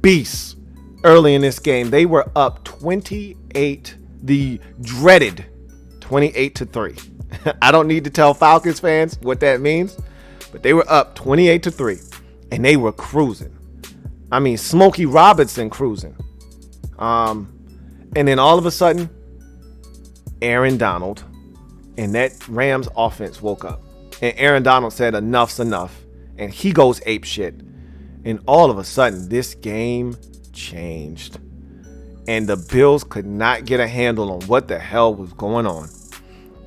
beasts early in this game. They were up 28, the dreaded 28-3. I don't need to tell Falcons fans what that means, but they were up 28-3 and they were cruising. I mean, Smokey Robinson cruising. And then all of a sudden, Aaron Donald and that Rams offense woke up. And Aaron Donald said, enough's enough. And he goes ape shit. And all of a sudden, this game changed. And the Bills could not get a handle on what the hell was going on.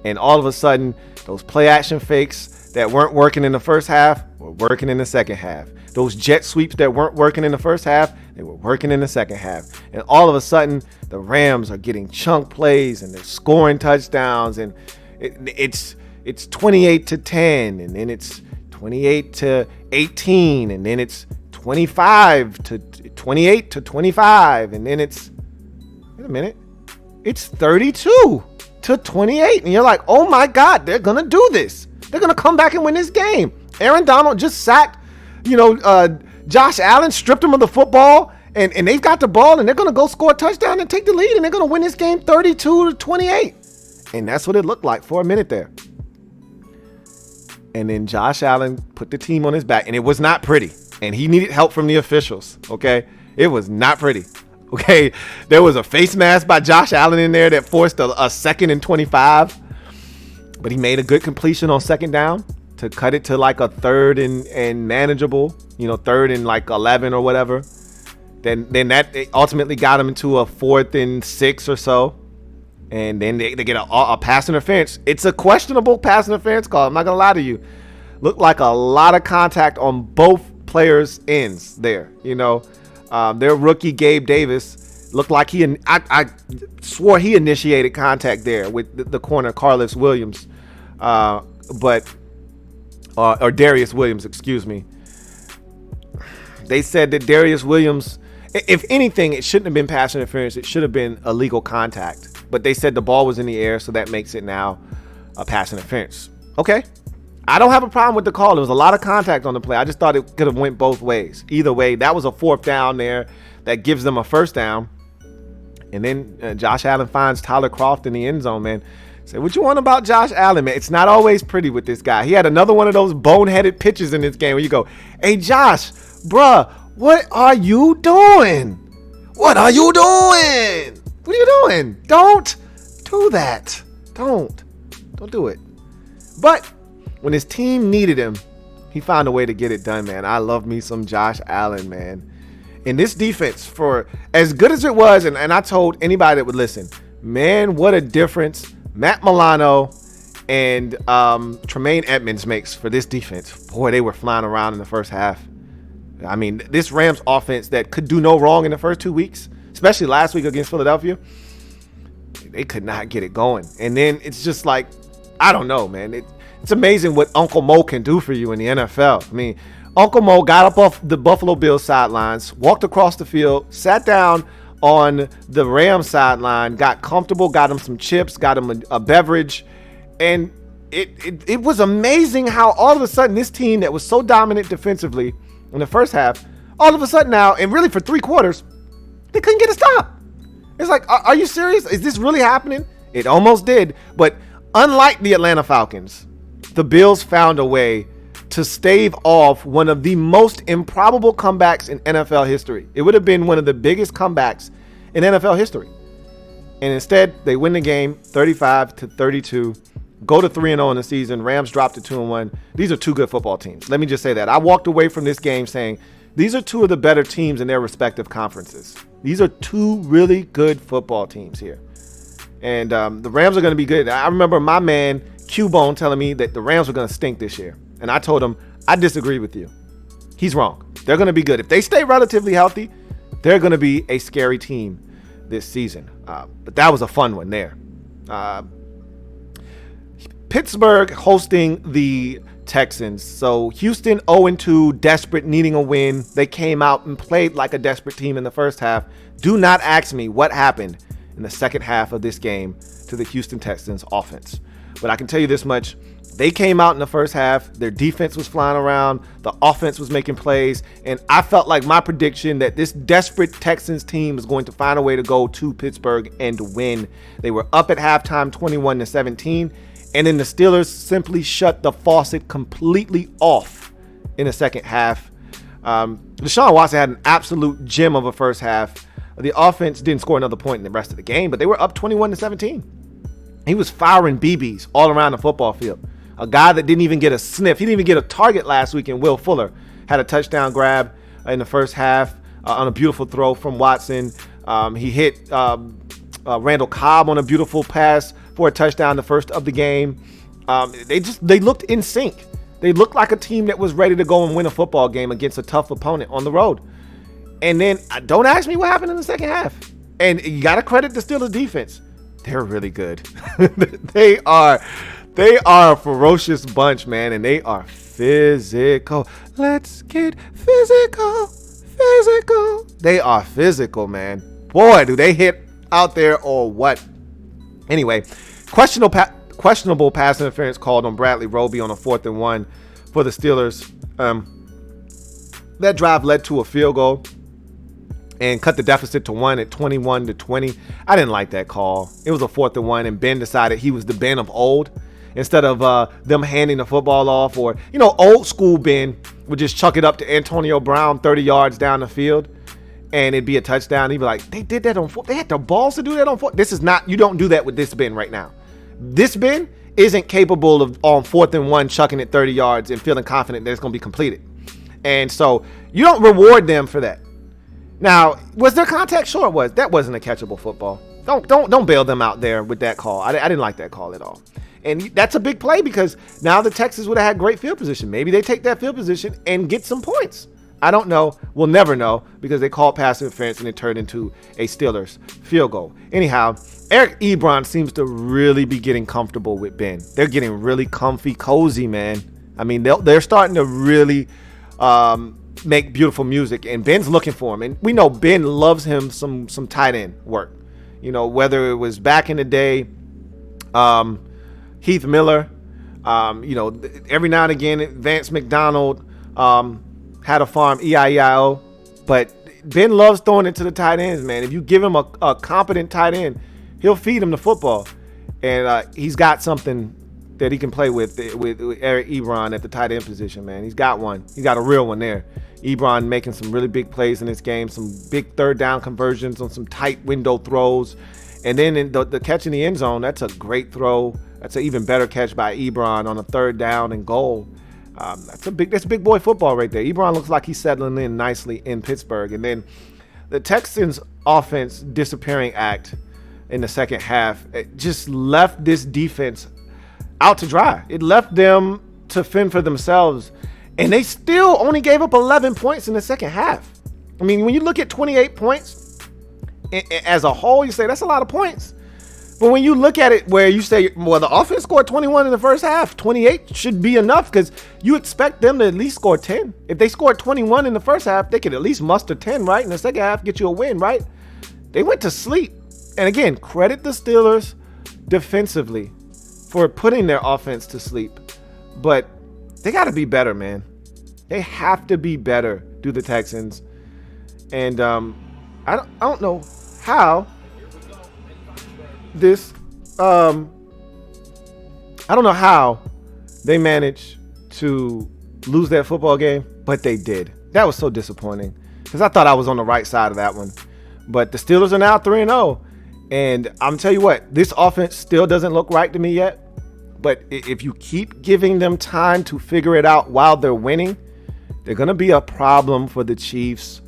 And all of a sudden, those play action fakes that weren't working in the first half were working in the second half. Those jet sweeps that weren't working in the first half, they were working in the second half. And all of a sudden, the Rams are getting chunk plays and they're scoring touchdowns. And it's 28-10, and then it's 28-18, and then it's 28-25, and then it's, wait a minute, it's 32-28, and you're like, oh my God, they're gonna do this. They're gonna come back and win this game. Aaron Donald just sacked, Josh Allen, stripped him of the football, and they've got the ball, and they're gonna go score a touchdown and take the lead, and they're gonna win this game 32-28, and that's what it looked like for a minute there. And then Josh Allen put the team on his back, and it was not pretty. And he needed help from the officials, okay? It was not pretty, okay? There was a face mask by Josh Allen in there that forced a 2nd and 25. But he made a good completion on second down to cut it to like a 3rd and manageable, 3rd and like 11 or whatever. Then that ultimately got him into a 4th and 6 or so. And then they get a pass interference. It's a questionable pass interference call. I'm not going to lie to you. Looked like a lot of contact on both players' ends there. Their rookie Gabe Davis looked like I swore he initiated contact there with the corner Carlos Williams. Or Darius Williams, excuse me. They said that Darius Williams, if anything, it shouldn't have been pass interference. It should have been illegal contact. But they said the ball was in the air, so that makes it now a pass interference. Okay. I don't have a problem with the call. There was a lot of contact on the play. I just thought it could have went both ways. Either way, that was a 4th down there that gives them a 1st down. And then Josh Allen finds Tyler Kroft in the end zone, man. Say, what you want about Josh Allen, man? It's not always pretty with this guy. He had another one of those boneheaded pitches in this game where you go, hey, Josh, bruh, what are you doing? What are you doing? What are you doing? Don't do that. Don't do it. But when his team needed him, he found a way to get it done, man. I love me some Josh Allen, man. In this defense, for as good as it was, and I told anybody that would listen, man, what a difference Matt Milano and Tremaine Edmonds makes for this defense. Boy, they were flying around in the first half. I mean, this Rams offense that could do no wrong in the first 2 weeks, especially last week against Philadelphia, they could not get it going. And then it's just like, I don't know, man. It's amazing what Uncle Mo can do for you in the NFL. I mean, Uncle Mo got up off the Buffalo Bills sidelines, walked across the field, sat down on the Rams sideline, got comfortable, got him some chips, got him a beverage. And it was amazing how all of a sudden this team that was so dominant defensively in the first half, all of a sudden now, and really for 3 quarters, they couldn't get a stop. It's like, are you serious? Is this really happening? It almost did. But unlike the Atlanta Falcons, the Bills found a way to stave off one of the most improbable comebacks in NFL history. It would have been one of the biggest comebacks in NFL history. And instead, they win the game 35-32, go to 3-0 in the season. Rams dropped to 2-1. These are 2 good football teams. Let me just say that. I walked away from this game saying These are two of the better teams in their respective conferences. These are two really good football teams here. And the Rams are going to be good. I remember my man Q-Bone telling me that the Rams were going to stink this year. And I told him, I disagree with you. He's wrong. They're going to be good. If they stay relatively healthy, they're going to be a scary team this season. But that was a fun one there. Pittsburgh hosting the Texans. So Houston 0-2, desperate, needing a win. They came out and played like a desperate team in the first half. Do not ask me what happened in the second half of this game to the Houston Texans offense. But I can tell you this much. They came out in the first half. Their defense was flying around. The offense was making plays. And I felt like my prediction that this desperate Texans team was going to find a way to go to Pittsburgh and win. They were up at halftime 21-17. And then the Steelers simply shut the faucet completely off in the second half. Deshaun Watson had an absolute gem of a first half. The offense didn't score another point in the rest of the game, but they were up 21-17. He was firing BBs all around the football field. A guy that didn't even get a sniff. He didn't even get a target last week in Will Fuller. Had a touchdown grab in the first half on a beautiful throw from Watson. He hit Randall Cobb on a beautiful pass for a touchdown, the first of the game. They looked in sync. They looked like a team that was ready to go and win a football game against a tough opponent on the road. And then don't ask me what happened in the second half. And you got to credit the Steelers defense. They're really good. They are a ferocious bunch, man, and they are physical. Let's get physical. They are physical, man. Boy, do they hit out there or what? Anyway, questionable pass interference called on Bradley Roby on a 4th and 1 for the Steelers. That drive led to a field goal and cut the deficit to 1 at 21-20. I didn't like that call. It was a 4th and 1, and Ben decided he was the Ben of old. Instead of them handing the football off, or, old school Ben would just chuck it up to Antonio Brown 30 yards down the field, and it'd be a touchdown. He'd be like, they did that on foot. They had the balls to do that on foot. This is not, you don't do that with this Ben right now. This Ben isn't capable of on 4th and 1 chucking it 30 yards and feeling confident that it's going to be completed. And so you don't reward them for that. Now, was there contact? Sure it was. That wasn't a catchable football. Don't bail them out there with that call. I didn't like that call at all. And that's a big play because now the Texans would have had great field position. Maybe they take that field position and get some points. I don't know. We'll never know because they called pass interference and it turned into a Steelers field goal. Anyhow, Eric Ebron seems to really be getting comfortable with Ben. They're getting really comfy, cozy, man. I mean, they're starting to really make beautiful music, and Ben's looking for him. And we know Ben loves him some tight end work. Whether it was back in the day, Heath Miller, every now and again, Vance McDonald had a farm, E-I-E-I-O. But Ben loves throwing it to the tight ends, man. If you give him a competent tight end, he'll feed him the football. And he's got something that he can play with Eric Ebron at the tight end position, man. He's got one. He's got a real one there. Ebron making some really big plays in this game, some big third down conversions on some tight window throws. And then in the catch in the end zone, that's a great throw. That's an even better catch by Ebron on a 3rd down and goal. That's big boy football right there. Ebron looks like he's settling in nicely in Pittsburgh. And then the Texans offense disappearing act in the second half, it just left this defense out to dry. It left them to fend for themselves, and they still only gave up 11 points in the second half. I mean, when you look at 28 points as a whole, you say that's a lot of points. But when you look at it where you say, well, the offense scored 21 in the first half, 28 should be enough because you expect them to at least score 10. If they scored 21 in the first half, they could at least muster 10, right? In the second half, get you a win, right? They went to sleep. And again, credit the Steelers defensively for putting their offense to sleep. But they got to be better, man. They have to be better, do the Texans. And I don't know how this I don't know how they managed to lose that football game, but they did. That was so disappointing because I thought I was on the right side of that one. But the Steelers are now 3-0. And I'm tell you what, this offense still doesn't look right to me yet. But if you keep giving them time to figure it out while they're winning, they're going to be a problem for the Chiefs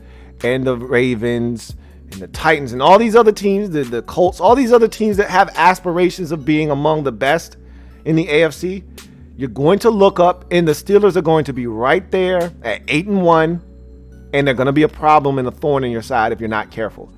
and the Ravens and the Titans and all these other teams, the Colts, all these other teams that have aspirations of being among the best in the AFC. You're going to look up, and the Steelers are going to be right there at 8-1, and they're going to be a problem and a thorn in your side if you're not careful.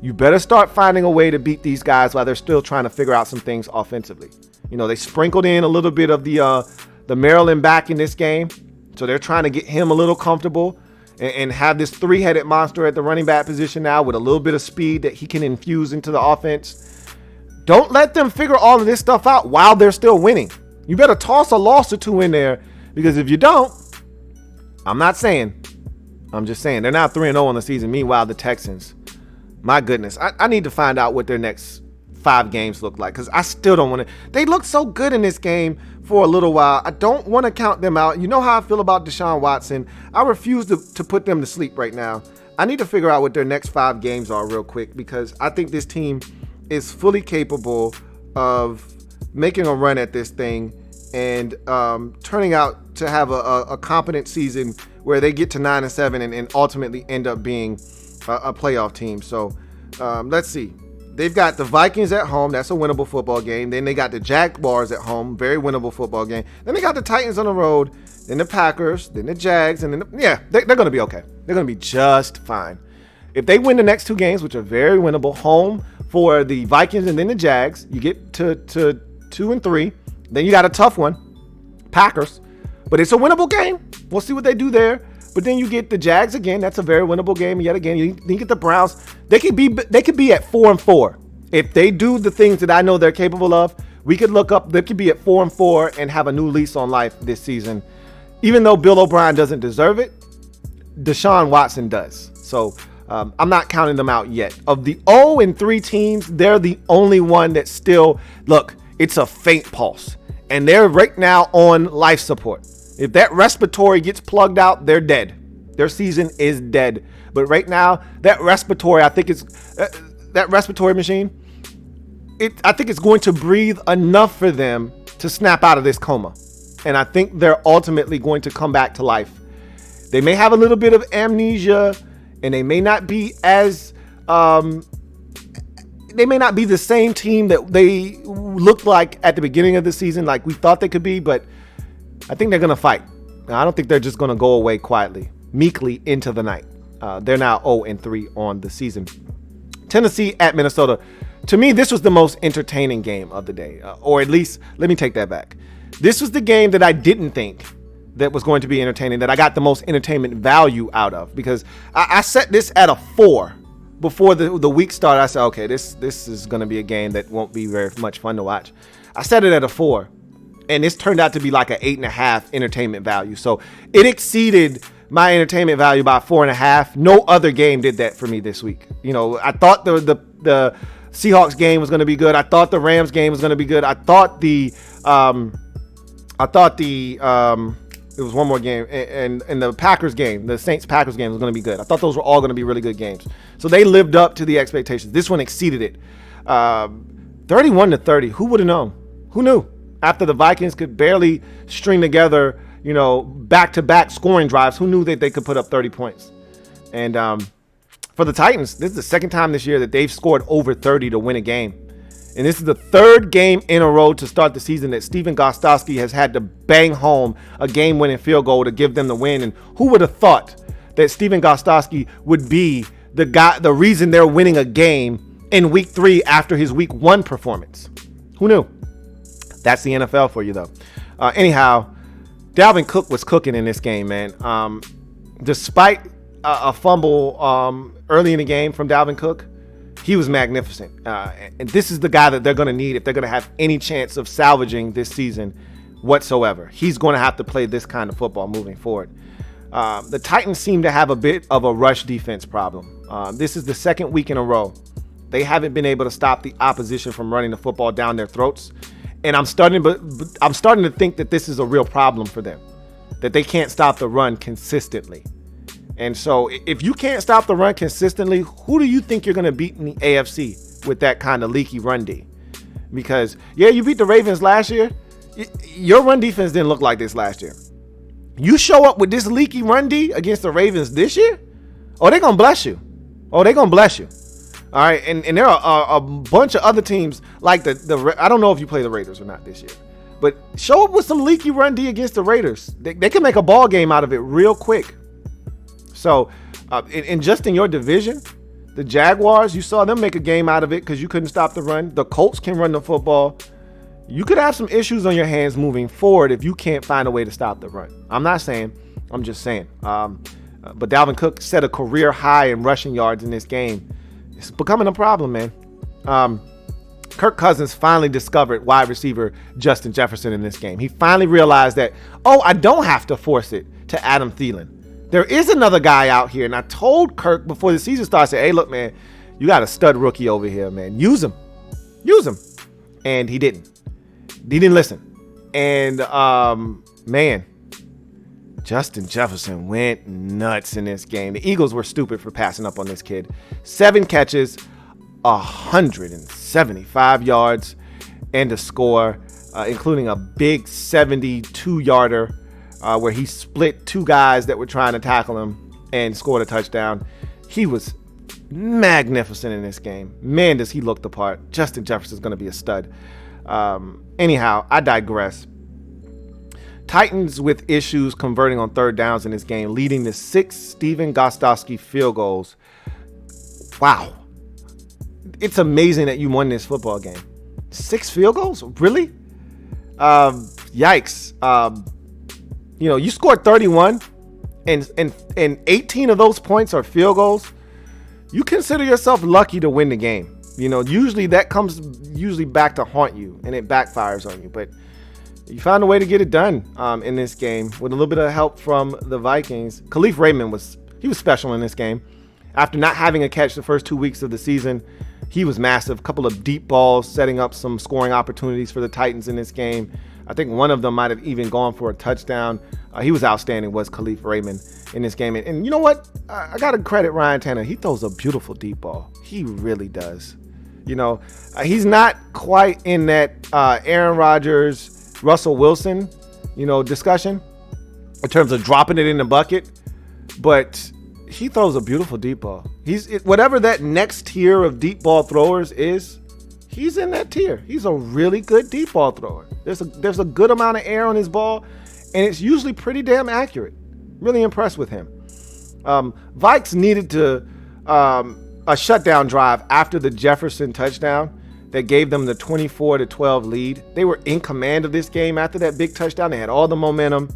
You better start finding a way to beat these guys while they're still trying to figure out some things offensively. You know, they sprinkled in a little bit of the Maryland back in this game, so they're trying to get him a little comfortable and have this three-headed monster at the running back position now with a little bit of speed that he can infuse into the offense. Don't let them figure all of this stuff out while they're still winning. You better toss a loss or two in there, because if you don't, I'm just saying they're now 3-0 on the season. Meanwhile, the Texans, my goodness, I need to find out what their next 5 games look like, because I still don't want to. They looked so good in this game for a little while. I don't want to count them out. You know how I feel about Deshaun Watson. I refuse to put them to sleep right now. I need to figure out what their next 5 games are real quick, because I think this team is fully capable of making a run at this thing and turning out to have a competent season where they get to 9-7 and ultimately end up being a playoff team. So let's see. They've got the Vikings at home. That's a winnable football game. Then they got the Jaguars at home. Very winnable football game. Then they got the Titans on the road. Then the Packers. Then the Jags. And then, they're going to be okay. They're going to be just fine. If they win the next 2 games, which are very winnable, home for the Vikings and then the Jags, you get to 2-3. Then you got a tough one, Packers. But it's a winnable game. We'll see what they do there. But then you get the Jags again. That's a very winnable game yet again. You get the Browns. They could be at 4-4 if they do the things that I know they're capable of. We could look up. They could be at 4-4 and have a new lease on life this season. Even though Bill O'Brien doesn't deserve it, Deshaun Watson does. So I'm not counting them out yet. Of the 0-3 teams, they're the only one that still look. It's a faint pulse, and they're right now on life support. If that respiratory gets plugged out, they're dead. Their season is dead. But right now, that respiratory, I think it's that respiratory machine. I think it's going to breathe enough for them to snap out of this coma, and I think they're ultimately going to come back to life. They may have a little bit of amnesia, and they may not be as they may not be the same team that they looked like at the beginning of the season, like we thought they could be, but I think they're going to fight. Now, I don't think they're just going to go away quietly, meekly into the night. They're now 0-3 on the season. Tennessee at Minnesota. To me, this was the most entertaining game of the day, or at least, let me take that back. This was the game that I didn't think that was going to be entertaining, that I got the most entertainment value out of, because I set this at a 4 before the week started. I said, okay, this is going to be a game that won't be very much fun to watch. I set it at a 4, and this turned out to be like an 8.5 entertainment value. So it exceeded my entertainment value by 4.5. No other game did that for me this week. You know, I thought the Seahawks game was going to be good. I thought the Rams game was going to be good. I thought it was one more game, and the Packers game, the Saints-Packers game was going to be good. I thought those were all going to be really good games. So they lived up to the expectations. This one exceeded it. 31-30. Who would have known? Who knew? After the Vikings could barely string together, back-to-back scoring drives, who knew that they could put up 30 points? And for the Titans, this is the second time this year that they've scored over 30 to win a game. And this is the 3rd game in a row to start the season that Stephen Gostkowski has had to bang home a game-winning field goal to give them the win. And who would have thought that Stephen Gostkowski would be the reason they're winning a game in week 3 after his week 1 performance? Who knew? That's the NFL for you, though. Anyhow, Dalvin Cook was cooking in this game, man. Despite a fumble early in the game from Dalvin Cook, he was magnificent. And this is the guy that they're going to need if they're going to have any chance of salvaging this season whatsoever. He's going to have to play this kind of football moving forward. The Titans seem to have a bit of a rush defense problem. This is the 2nd week in a row. They haven't been able to stop the opposition from running the football down their throats. And I'm starting to think that this is a real problem for them, that they can't stop the run consistently. And so if you can't stop the run consistently, who do you think you're going to beat in the AFC with that kind of leaky run D? Because, you beat the Ravens last year. Your run defense didn't look like this last year. You show up with this leaky run D against the Ravens this year, oh, they're going to bless you. Oh, they're going to bless you. All right, and there are a bunch of other teams like the I don't know if you play the Raiders or not this year, but show up with some leaky run D against the Raiders. They can make a ball game out of it real quick. So, and just in your division, the Jaguars, you saw them make a game out of it because you couldn't stop the run. The Colts can run the football. You could have some issues on your hands moving forward if you can't find a way to stop the run. I'm not saying, I'm just saying. But Dalvin Cook set a career high in rushing yards in this game. It's becoming a problem, man. Kirk Cousins finally discovered wide receiver Justin Jefferson in this game. He finally realized that, I don't have to force it to Adam Thielen. There is another guy out here. And I told Kirk before the season started, I said, hey, look, man, you got a stud rookie over here, man. Use him. And he didn't. He didn't listen. And, man, Justin Jefferson went nuts in this game. The Eagles were stupid for passing up on this kid. 7 catches, 175 yards, and a score, including a big 72-yarder where he split 2 guys that were trying to tackle him and scored a touchdown. He was magnificent in this game. Man, does he look the part. Justin Jefferson's going to be a stud. Anyhow, I digress. Titans with issues converting on third downs in this game, leading to 6 Stephen Gostkowski field goals. Wow. It's amazing that you won this football game. 6 field goals? Really? Yikes. You scored 31 and 18 of those points are field goals. You consider yourself lucky to win the game. Usually that comes back to haunt you and it backfires on you. But you found a way to get it done in this game with a little bit of help from the Vikings. Khalif Raymond was special in this game. After not having a catch the first 2 weeks of the season, he was massive. A couple of deep balls setting up some scoring opportunities for the Titans in this game. I think one of them might have even gone for a touchdown. He was outstanding, was Khalif Raymond in this game. And you know what? I got to credit Ryan Tannehill. He throws a beautiful deep ball. He really does. He's not quite in that Aaron Rodgers, Russell Wilson, discussion in terms of dropping it in the bucket, but he throws a beautiful deep ball. Whatever that next tier of deep ball throwers is, he's in that tier. He's a really good deep ball thrower. There's a good amount of air on his ball, and it's usually pretty damn accurate. Really impressed with him. Vikes needed a shutdown drive after the Jefferson touchdown that gave them the 24-12 lead. They were in command of this game after that big touchdown. They had all the momentum.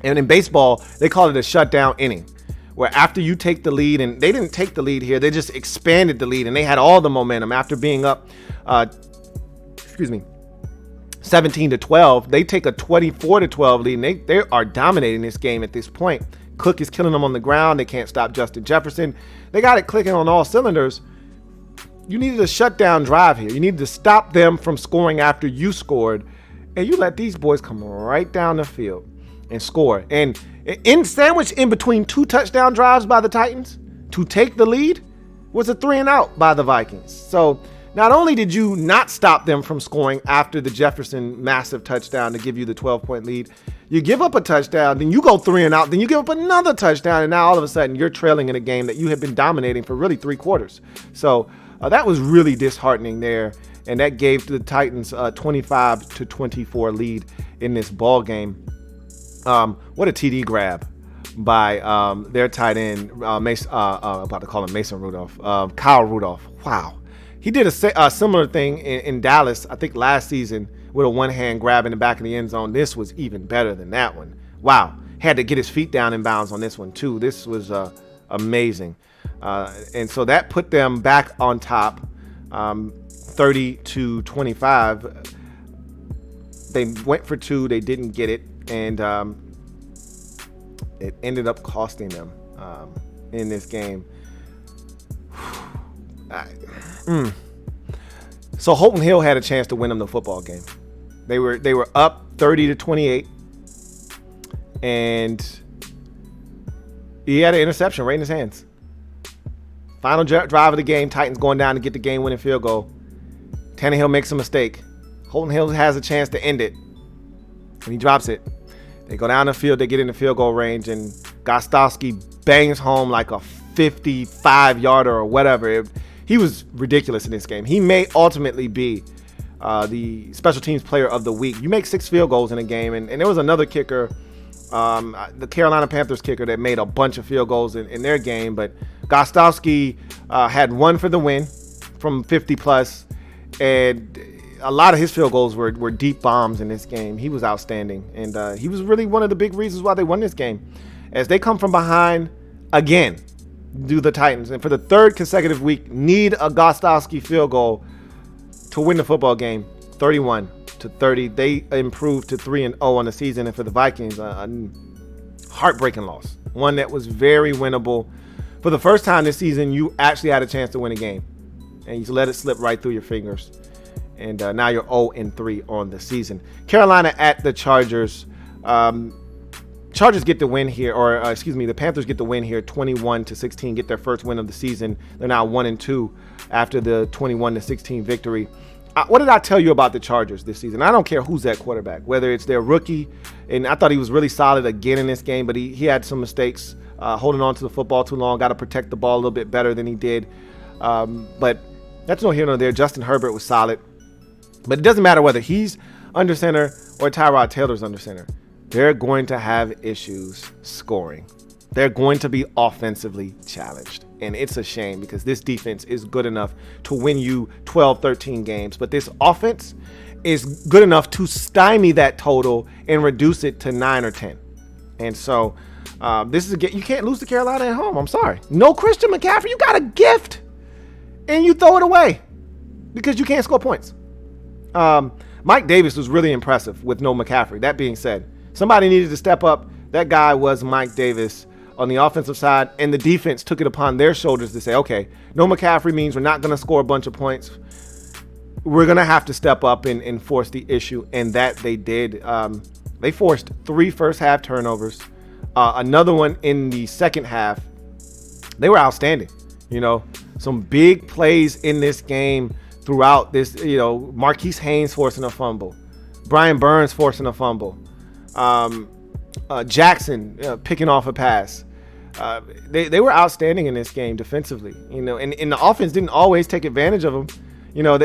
And in baseball, they call it a shutdown inning, where after you take the lead, and they didn't take the lead here, they just expanded the lead, and they had all the momentum after being up 17-12. They take a 24-12 lead, and they are dominating this game at this point. Cook is killing them on the ground. They can't stop Justin Jefferson. They got it clicking on all cylinders. You needed a shutdown drive here. You needed to stop them from scoring after you scored, and you let these boys come right down the field and score. And sandwiched in between 2 touchdown drives by the Titans to take the lead was a 3-and-out by the Vikings. So not only did you not stop them from scoring after the Jefferson massive touchdown to give you the 12-point lead, you give up a touchdown, then you go 3-and-out, then you give up another touchdown, and now all of a sudden you're trailing in a game that you have been dominating for really 3 quarters. So that was really disheartening there, and that gave the Titans a 25-24 lead in this ball game. What a TD grab by their tight end, Mason, about to call him Mason Rudolph, Kyle Rudolph. Wow. He did a similar thing in Dallas, I think last season, with a one-hand grab in the back of the end zone. This was even better than that one. Wow. Had to get his feet down in bounds on this one, too. This was amazing. And so that put them back on top, 30-25. They went for 2. They didn't get it. And it ended up costing them in this game. So Holton Hill had a chance to win them the football game. They were up 30-28, and he had an interception right in his hands. Final drive of the game, Titans going down to get the game-winning field goal. Tannehill makes a mistake. Holton Hill has a chance to end it, and he drops it. They go down the field, they get in the field goal range, and Gostkowski bangs home like a 55-yarder or whatever. He was ridiculous in this game. He may ultimately be the special teams player of the week. You make 6 field goals in a game, and there was another kicker, the Carolina Panthers kicker, that made a bunch of field goals in their game, but Gostkowski had one for the win from 50 plus, and a lot of his field goals were deep bombs in this game. He was outstanding, and he was really one of the big reasons why they won this game. As they come from behind again, do the Titans, and for the 3rd consecutive week, need a Gostkowski field goal to win the football game, 31-30. They improved to 3-0 on the season, and for the Vikings, a heartbreaking loss. One that was very winnable. For the first time this season, you actually had a chance to win a game, and you let it slip right through your fingers. And now you're 0-3 on the season. Carolina at the Chargers. Chargers get the win here, the Panthers get the win here, 21-16, get their first win of the season. They're now 1-2 after the 21-16 victory. What did I tell you about the Chargers this season? I don't care who's at quarterback, whether it's their rookie, and I thought he was really solid again in this game, but he had some mistakes, holding on to the football too long, got to protect the ball a little bit better than he did. But that's no here nor there. Justin Herbert was solid. But it doesn't matter whether he's under center or Tyrod Taylor's under center. They're going to have issues scoring. They're going to be offensively challenged. And it's a shame because this defense is good enough to win you 12, 13 games. But this offense is good enough to stymie that total and reduce it to 9 or 10. And so you can't lose to Carolina at home. I'm sorry. No Christian McCaffrey. You got a gift and you throw it away because you can't score points. Mike Davis was really impressive with no McCaffrey. That being said, somebody needed to step up. That guy was Mike Davis on the offensive side, and the defense took it upon their shoulders to say, okay, no McCaffrey means we're not going to score a bunch of points. We're going to have to step up and force the issue, and that they did. They forced 3 first-half turnovers, another one in the second half. They were outstanding. Some big plays in this game throughout this, Marquise Haynes forcing a fumble, Brian Burns forcing a fumble, Jackson picking off a pass. They were outstanding in this game defensively, and the offense didn't always take advantage of them.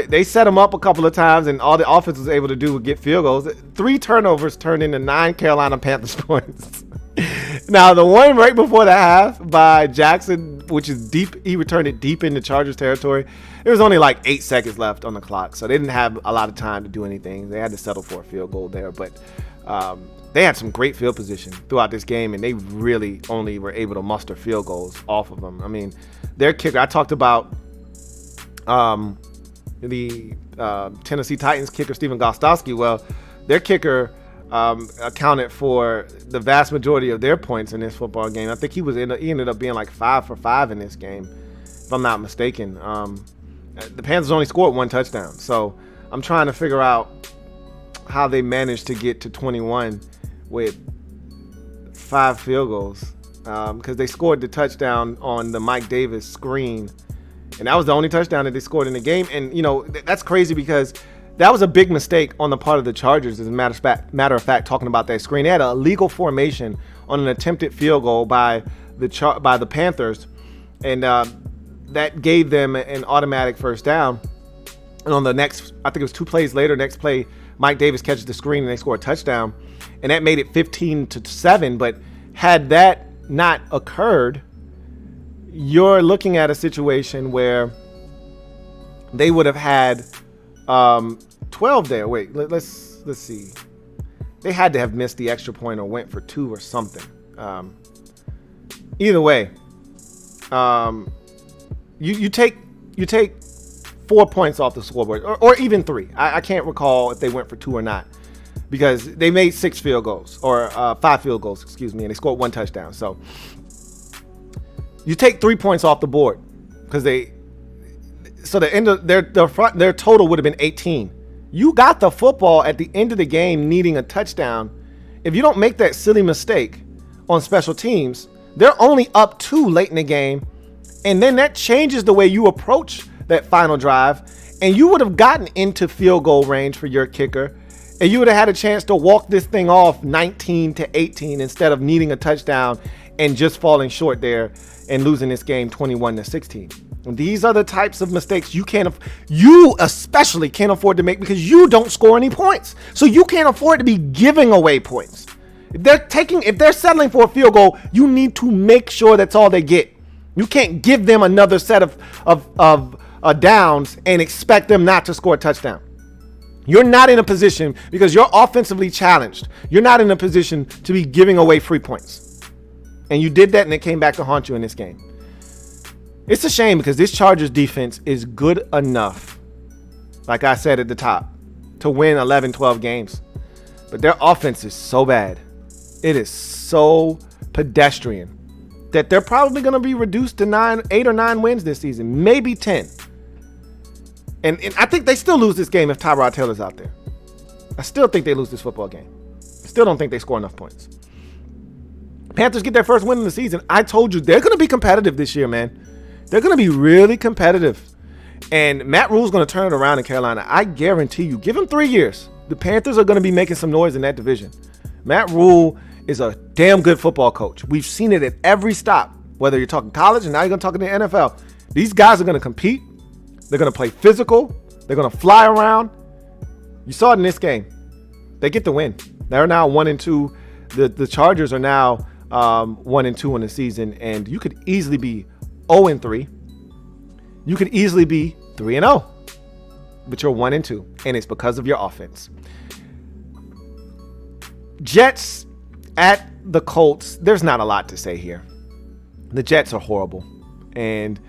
They set them up a couple of times, and all the offense was able to do was get field goals. 3 turnovers turned into 9 Carolina Panthers points. Now, the one right before the half by Jackson, which is deep, he returned it deep into Chargers territory. There was only like 8 seconds left on the clock, so they didn't have a lot of time to do anything. They had to settle for a field goal there, but they had some great field position throughout this game, and they really only were able to muster field goals off of them. I mean, their kicker, I talked about the Tennessee Titans kicker, Stephen Gostkowski. Well, their kicker accounted for the vast majority of their points in this football game. I think he ended up being like 5 for 5 in this game, if I'm not mistaken. The Panthers only scored 1 touchdown, so I'm trying to figure out how they managed to get to 21 with 5 field goals, because they scored the touchdown on the Mike Davis screen, and that was the only touchdown that they scored in the game. And that's crazy because that was a big mistake on the part of the Chargers. As a matter of fact, talking about that screen, they had a illegal formation on an attempted field goal by the Panthers, and that gave them an automatic first down. And on the next, I think it was 2 plays later, next play, Mike Davis catches the screen and they score a touchdown, and that made it 15-7. But had that not occurred, you're looking at a situation where they would have had 12 there. Wait, let's see. They had to have missed the extra point or went for 2 or something. Either way, you take 4 points off the scoreboard, or even 3. I can't recall if they went for 2 or not, because they made 6 field goals, or 5 field goals, and they scored 1 touchdown. So you take 3 points off the board because so the end of their total would have been 18. You got the football at the end of the game needing a touchdown. If you don't make that silly mistake on special teams, they're only up 2 late in the game, and then that changes the way you approach that final drive, and you would have gotten into field goal range for your kicker, And you would have had a chance to walk this thing off 19-18 instead of needing a touchdown and just falling short there and losing this game 21-16. And these are the types of mistakes you especially can't afford to make because you don't score any points. So you can't afford to be giving away points. If they're settling for a field goal, you need to make sure that's all they get. You can't give them another set of downs and expect them not to score a touchdown. You're not in a position, because you're offensively challenged, you're not in a position to be giving away free points. And you did that, and it came back to haunt you in this game. It's a shame because this Chargers defense is good enough, like I said at the top, to win 11, 12 games. But their offense is so bad. It is so pedestrian that they're probably going to be reduced to 8 or 9 wins this season, maybe 10. And I think they still lose this game if Tyrod Taylor's out there. I still think they lose this football game. I still don't think they score enough points. Panthers get their first win of the season. I told you they're going to be competitive this year, man. They're going to be really competitive. And Matt Rule's going to turn it around in Carolina. I guarantee you. Give him 3 years. The Panthers are going to be making some noise in that division. Matt Rule is a damn good football coach. We've seen it at every stop, whether you're talking college and now you're going to talk in the NFL. These guys are going to compete. They're going to play physical. They're going to fly around. You saw it in this game. They get the win. They're now 1-2. The Chargers are now 1-2 in the season, and you could easily be 0-3. You could easily be 3-0, but you're 1-2, and it's because of your offense. Jets at the Colts. There's not a lot to say here. The Jets are horrible, and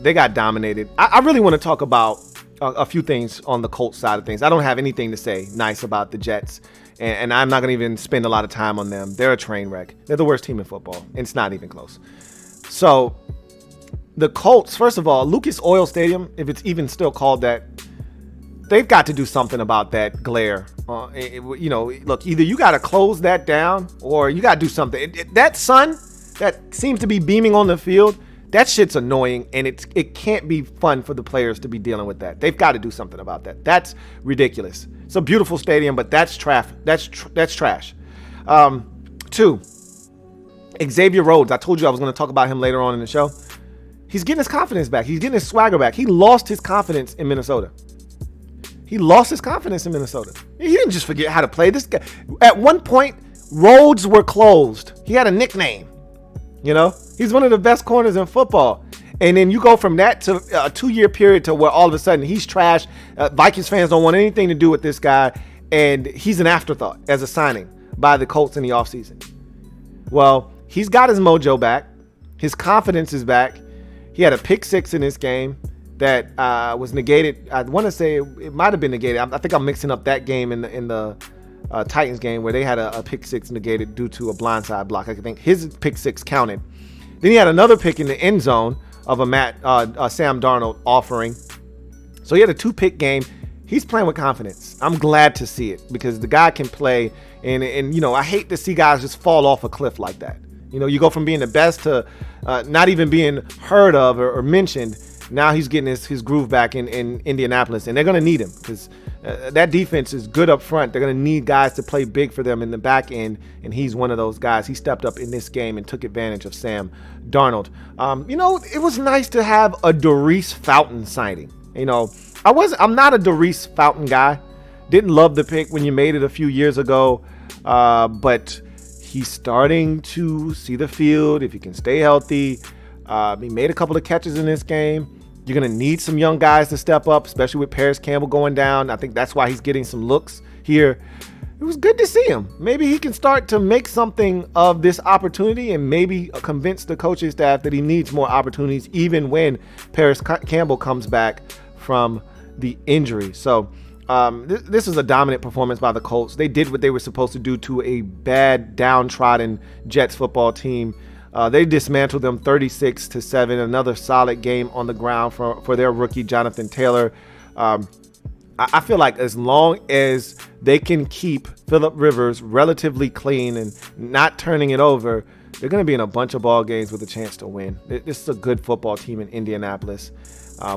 they got dominated. I really want to talk about a few things on the Colts side of things. I don't have anything to say nice about the Jets, and I'm not going to even spend a lot of time on them. They're a train wreck. They're the worst team in football, and it's not even close. So the Colts, first of all, Lucas Oil Stadium, if it's even still called that, they've got to do something about that glare. Look, either you got to close that down or you got to do something. That sun that seems to be beaming on the field, that shit's annoying, and it can't be fun for the players to be dealing with that. They've got to do something about that. That's ridiculous. It's a beautiful stadium, but that's trash. That's trash. 2, Xavier Rhodes. I told you I was going to talk about him later on in the show. He's getting his confidence back. He's getting his swagger back. He lost his confidence in Minnesota. He didn't just forget how to play. This guy, at one point, roads were closed. He had a nickname. He's one of the best corners in football. And then you go from that to a 2-year period to where all of a sudden he's trash. Vikings fans don't want anything to do with this guy. And he's an afterthought as a signing by the Colts in the offseason. Well, he's got his mojo back. His confidence is back. He had a pick 6 in this game that was negated. I want to say it might have been negated. I think I'm mixing up that game in the Titans game where they had a pick 6 negated due to a blindside block. I think his pick 6 counted. Then he had another pick in the end zone of a Sam Darnold offering. So he had a 2-pick game. He's playing with confidence. I'm glad to see it because the guy can play. And I hate to see guys just fall off a cliff like that. You go from being the best to not even being heard of or mentioned. Now he's getting his groove back in Indianapolis, and they're going to need him because that defense is good up front. They're going to need guys to play big for them in the back end, and he's one of those guys. He stepped up in this game and took advantage of Sam Darnold. It was nice to have a Darius Fountain signing. I'm not a Darius Fountain guy. Didn't love the pick when you made it a few years ago, but he's starting to see the field if he can stay healthy. He made a couple of catches in this game. You're going to need some young guys to step up, especially with Paris Campbell going down. I think that's why he's getting some looks here. It was good to see him. Maybe he can start to make something of this opportunity and maybe convince the coaching staff that he needs more opportunities even when Paris Campbell comes back from the injury. So this was a dominant performance by the Colts. They did what they were supposed to do to a bad, downtrodden Jets football team. They dismantled them 36-7. Another solid game on the ground for their rookie, Jonathan Taylor. I feel like as long as they can keep Phillip Rivers relatively clean and not turning it over, they're going to be in a bunch of ball games with a chance to win. This is a good football team in Indianapolis,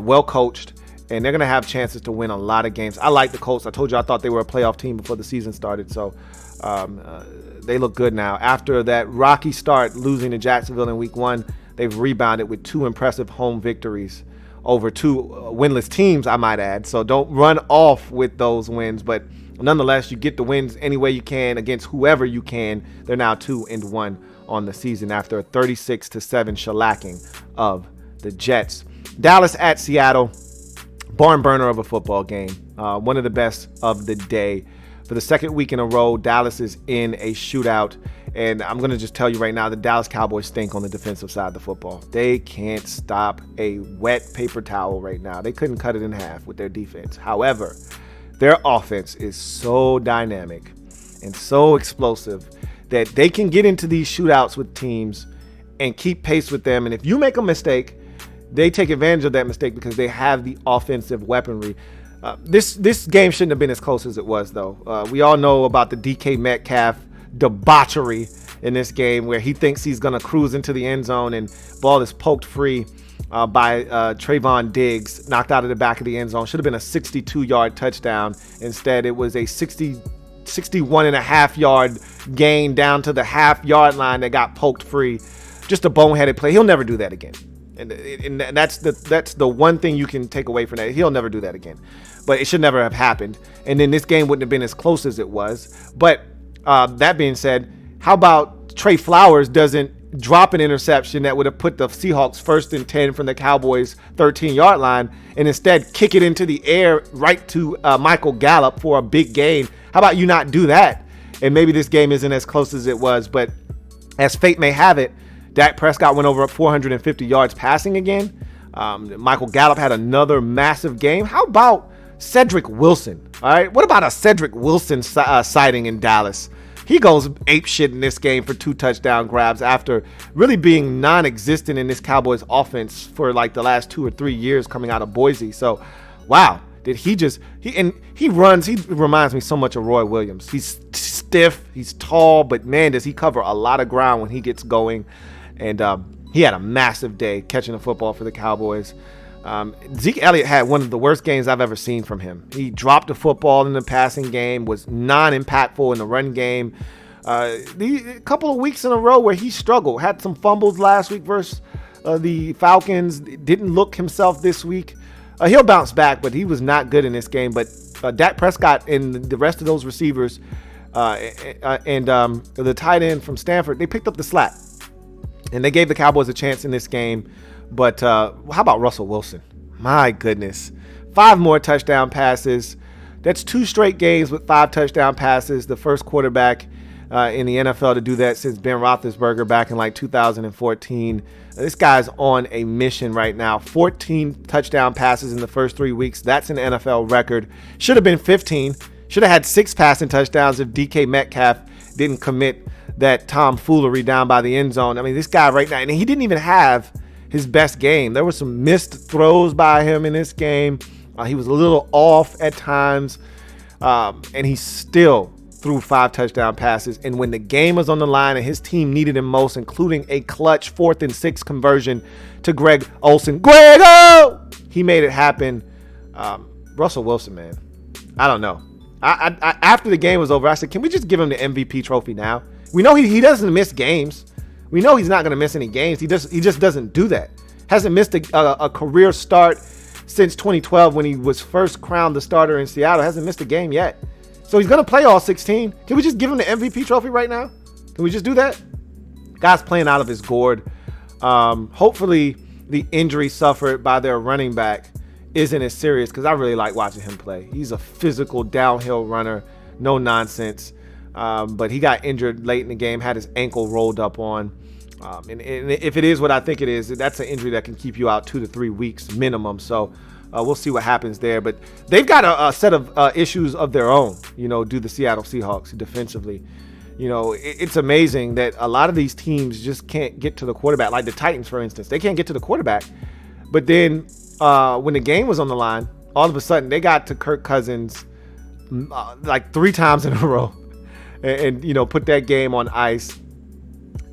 well coached, and they're going to have chances to win a lot of games. I like the Colts. I told you I thought they were a playoff team before the season started, so they look good now. After that rocky start, losing to Jacksonville in week 1, they've rebounded with 2 impressive home victories over 2 winless teams, I might add. So don't run off with those wins, but nonetheless, you get the wins any way you can against whoever you can. They're now 2-1 on the season after a 36-7 shellacking of the Jets. Dallas at Seattle, barn burner of a football game. One of the best of the day. For the second week in a row, Dallas is in a shootout. And I'm going to just tell you right now, the Dallas Cowboys stink on the defensive side of the football. They can't stop a wet paper towel right now. They couldn't cut it in half with their defense. However, their offense is so dynamic and so explosive that they can get into these shootouts with teams and keep pace with them. And if you make a mistake, they take advantage of that mistake because they have the offensive weaponry. This game shouldn't have been as close as it was, though. We all know about the DK Metcalf debauchery in this game where he thinks he's going to cruise into the end zone and ball is poked free by Trayvon Diggs, knocked out of the back of the end zone. Should have been a 62-yard touchdown. Instead, it was a 61.5-yard gain down to the half-yard line that got poked free. Just a boneheaded play. He'll never do that again. And that's the one thing you can take away from that. He'll never do that again. But it should never have happened. And then this game wouldn't have been as close as it was. But that being said, how about Trey Flowers doesn't drop an interception that would have put the Seahawks 1st and 10 from the Cowboys 13-yard line and instead kick it into the air right to Michael Gallup for a big gain? How about you not do that? And maybe this game isn't as close as it was, but as fate may have it, Dak Prescott went over 450 yards passing again. Michael Gallup had another massive game. How about Cedric Wilson? All right, what about a Cedric Wilson sighting in Dallas? He goes apeshit in this game for 2 touchdown grabs after really being non-existent in this Cowboys offense for like the last 2 or 3 years coming out of Boise. So, wow, did he just he runs. He reminds me so much of Roy Williams. He's stiff, he's tall, but man, does he cover a lot of ground when he gets going. And he had a massive day catching the football for the Cowboys. Zeke Elliott had one of the worst games I've ever seen from him. He dropped the football in the passing game, was non-impactful in the run game. A couple of weeks in a row where he struggled. Had some fumbles last week versus the Falcons. Didn't look himself this week. He'll bounce back, but he was not good in this game. But Dak Prescott and the rest of those receivers and the tight end from Stanford, they picked up the slack. And they gave the Cowboys a chance in this game. But how about Russell Wilson? My goodness. 5 more touchdown passes. That's 2 straight games with 5 touchdown passes. The first quarterback in the NFL to do that since Ben Roethlisberger back in like 2014. This guy's on a mission right now. 14 touchdown passes in the first 3 weeks. That's an NFL record. Should have been 15. Should have had 6 passing touchdowns if DK Metcalf didn't commit that tomfoolery down by the end zone. I mean, this guy right now, and he didn't even have his best game. There were some missed throws by him in this game. He was a little off at times, and he still threw 5 touchdown passes. And when the game was on the line and his team needed him most, including a clutch 4th and 6 conversion to Greg Olsen, Grego, he made it happen. Russell Wilson, man, I don't know. I after the game was over, I said, can we just give him the MVP trophy now? We know he doesn't miss games. We know he's not going to miss any games. He just doesn't do that. Hasn't missed a career start since 2012 when he was first crowned the starter in Seattle. Hasn't missed a game yet. So he's going to play all 16. Can we just give him the MVP trophy right now? Can we just do that? Guy's playing out of his gourd. Hopefully the injury suffered by their running back isn't as serious because I really like watching him play. He's a physical downhill runner, no nonsense. But he got injured late in the game, had his ankle rolled up on. And if it is what I think it is, that's an injury that can keep you out 2 to 3 weeks minimum. So we'll see what happens there. But they've got a set of issues of their own, do the Seattle Seahawks defensively. It's amazing that a lot of these teams just can't get to the quarterback. Like the Titans, for instance, they can't get to the quarterback. But then when the game was on the line, all of a sudden they got to Kirk Cousins like 3 times in a row. And put that game on ice.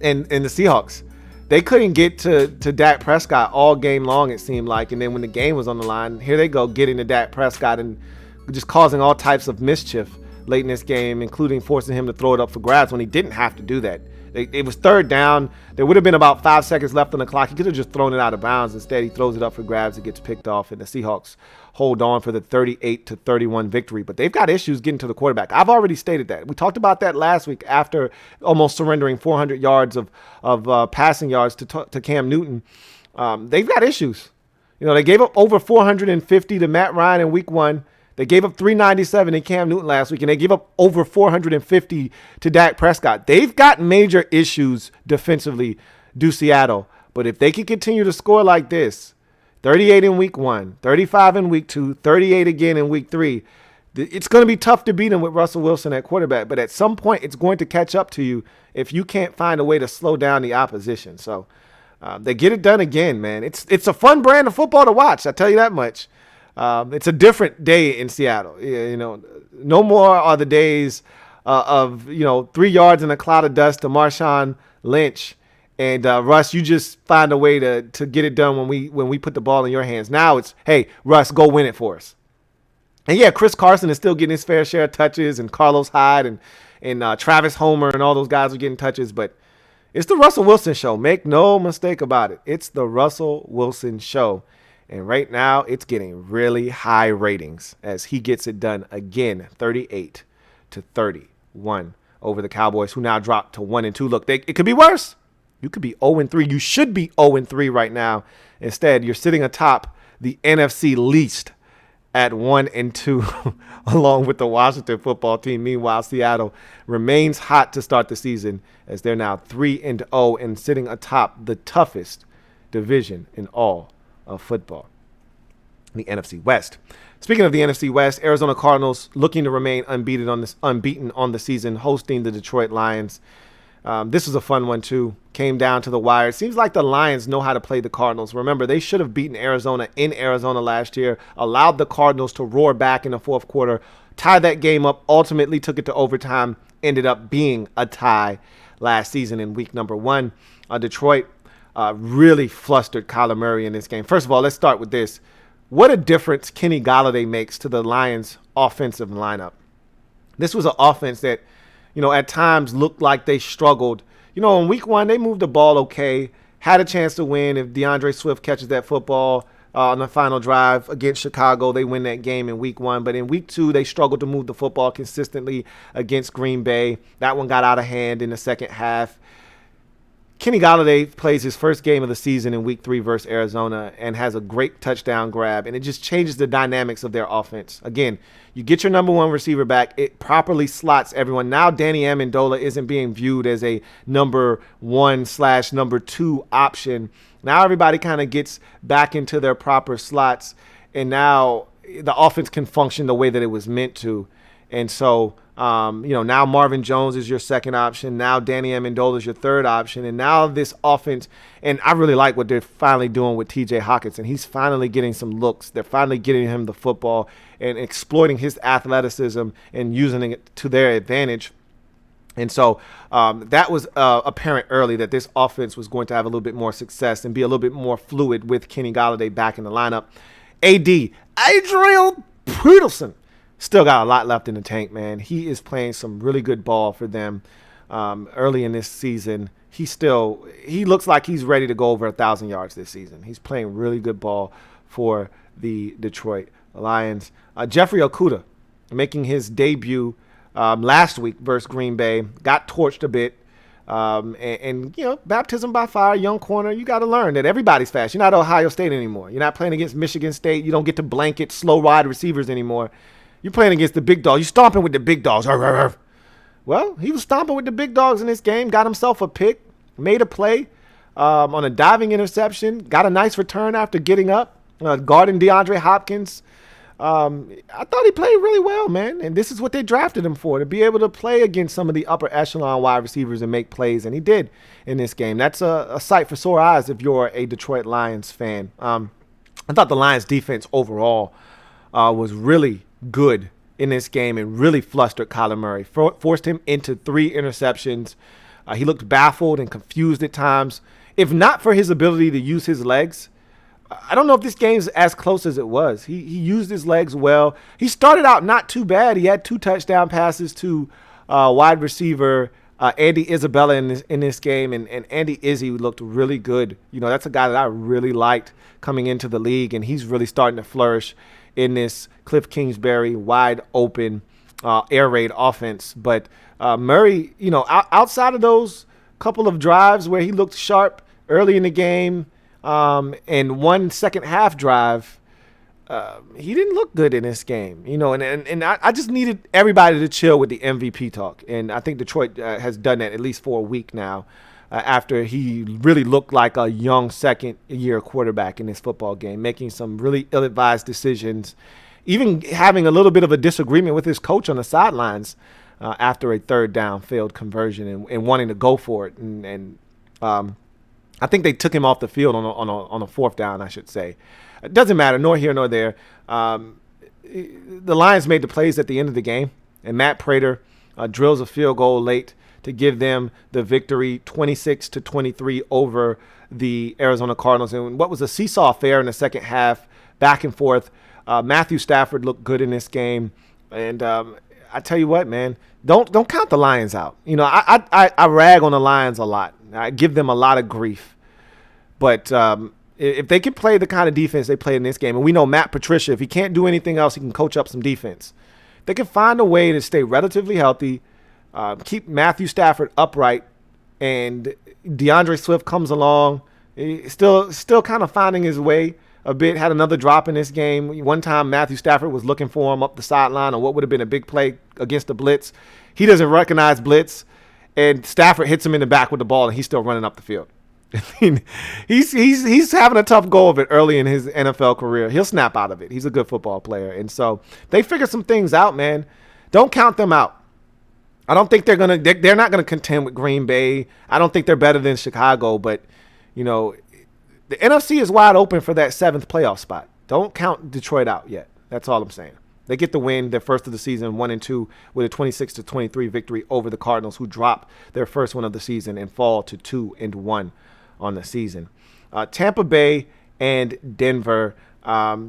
And the Seahawks, They couldn't get to Dak Prescott all game long, it seemed like. And then when the game was on the line, here they go getting to Dak Prescott and just causing all types of mischief late in this game, including forcing him to throw it up for grabs when he didn't have to do that. It was third down. There would have been about 5 seconds left on the clock. He could have just thrown it out of bounds. Instead, he throws it up for grabs. It gets picked off, and the Seahawks hold on for the 38-31 victory. But they've got issues getting to the quarterback. I've already stated that. We talked about that last week after almost surrendering 400 yards of passing yards to Cam Newton. They've got issues. They gave up over 450 to Matt Ryan in week 1. They gave up 397 in Cam Newton last week, and they gave up over 450 to Dak Prescott. They've got major issues defensively, do Seattle. But if they can continue to score like this, 38 in week 1, 35 in week 2, 38 again in week 3, it's going to be tough to beat them with Russell Wilson at quarterback. But at some point, it's going to catch up to you if you can't find a way to slow down the opposition. So they get it done again, man. It's a fun brand of football to watch, I tell you that much. It's a different day in Seattle. No more are the days of 3 yards in a cloud of dust to Marshawn Lynch and Russ. You just find a way to get it done when we put the ball in your hands. Now it's, hey, Russ, go win it for us. And yeah, Chris Carson is still getting his fair share of touches, and Carlos Hyde and Travis Homer and all those guys are getting touches. But it's the Russell Wilson show. Make no mistake about it. It's the Russell Wilson show. And right now, it's getting really high ratings as he gets it done again, 38-31 over the Cowboys, who now dropped to 1-2. Look, it could be worse. You could be 0-3. You should be 0-3 right now. Instead, you're sitting atop the NFC least at 1-2, along with the Washington football team. Meanwhile, Seattle remains hot to start the season as they're now 3-0 and sitting atop the toughest division in all of football, the NFC West. Speaking of the NFC West, Arizona Cardinals looking to remain unbeaten on the season, hosting the Detroit Lions. This was a fun one too. Came down to the wire. It seems like the Lions know how to play the Cardinals. Remember, they should have beaten Arizona in Arizona last year, allowed the Cardinals to roar back in the fourth quarter, tied that game up, ultimately took it to overtime, ended up being a tie last season in week number 1. Detroit really flustered Kyler Murray in this game. First of all, let's start with this. What a difference Kenny Golladay makes to the Lions' offensive lineup. This was an offense that, at times looked like they struggled. In week 1, they moved the ball okay, had a chance to win. If DeAndre Swift catches that football on the final drive against Chicago, they win that game in week 1. But in week 2, they struggled to move the football consistently against Green Bay. That one got out of hand in the second half. Kenny Golladay plays his first game of the season in week 3 versus Arizona and has a great touchdown grab, and it just changes the dynamics of their offense. Again, you get your number 1 receiver back. It properly slots everyone. Now Danny Amendola isn't being viewed as a number 1/number 2 option. Now everybody kind of gets back into their proper slots, and now the offense can function the way that it was meant to. And so, now Marvin Jones is your second option. Now Danny Amendola is your third option. And now this offense, and I really like what they're finally doing with TJ Hockenson. He's finally getting some looks. They're finally getting him the football and exploiting his athleticism and using it to their advantage. And so that was apparent early that this offense was going to have a little bit more success and be a little bit more fluid with Kenny Golladay back in the lineup. Adrian Peterson. Still got a lot left in the tank, man. He is playing some really good ball for them early in this season. He looks like he's ready to go over 1,000 yards this season. He's playing really good ball for the Detroit Lions. Jeffrey Okudah making his debut last week versus Green Bay. Got torched a bit. Baptism by fire, young corner. You got to learn that everybody's fast. You're not Ohio State anymore. You're not playing against Michigan State. You don't get to blanket slow wide receivers anymore. You're playing against the big dogs. You're stomping with the big dogs. Well, he was stomping with the big dogs in this game. Got himself a pick. Made a play on a diving interception. Got a nice return after getting up. Guarding DeAndre Hopkins. I thought he played really well, man. And this is what they drafted him for, to be able to play against some of the upper echelon wide receivers and make plays. And he did in this game. That's a sight for sore eyes if you're a Detroit Lions fan. I thought the Lions defense overall was really good in this game and really flustered Kyler Murray. Forced him into 3 interceptions. He looked baffled and confused at times. if not for his ability to use his legs, I don't know if this game's as close as it was. He used his legs well. He started out not too bad. He had 2 touchdown passes to wide receiver Andy Isabella in this game, and Andy Izzy looked really good. That's a guy that I really liked coming into the league, and he's really starting to flourish in this Cliff Kingsbury wide open air raid offense. But Murray, outside of those couple of drives where he looked sharp early in the game, and one second half drive, he didn't look good in this game, and I just needed everybody to chill with the MVP talk. And I think Detroit has done that at least for a week now, after he really looked like a young second-year quarterback in this football game, making some really ill-advised decisions, even having a little bit of a disagreement with his coach on the sidelines after a third down failed conversion and wanting to go for it. And I think they took him off the field on a fourth down, I should say. It doesn't matter, nor here nor there. The Lions made the plays at the end of the game, and Matt Prater drills a field goal late to give them the victory, 26-23 over the Arizona Cardinals. And what was a seesaw affair in the second half, back and forth. Matthew Stafford looked good in this game, and I tell you what, man, don't count the Lions out. I rag on the Lions a lot. I give them a lot of grief, but if they can play the kind of defense they played in this game, and we know Matt Patricia, if he can't do anything else, he can coach up some defense. They can find a way to stay relatively healthy, keep Matthew Stafford upright, and DeAndre Swift comes along, still kind of finding his way a bit. Had another drop in this game. One time Matthew Stafford was looking for him up the sideline on what would have been a big play against the blitz. He doesn't recognize blitz, and Stafford hits him in the back with the ball, and he's still running up the field. He's having a tough go of it early in his NFL career. He'll snap out of it. He's a good football player. And so they figured some things out, man. Don't count them out. I don't think they're not gonna contend with Green Bay. I don't think they're better than Chicago, but the NFC is wide open for that 7th playoff spot. Don't count Detroit out yet. That's all I'm saying. They get the win, their first of the season, 1-2, with a 26-23 victory over the Cardinals, who drop their first one of the season and fall to 2-1 on the season. Tampa Bay and Denver.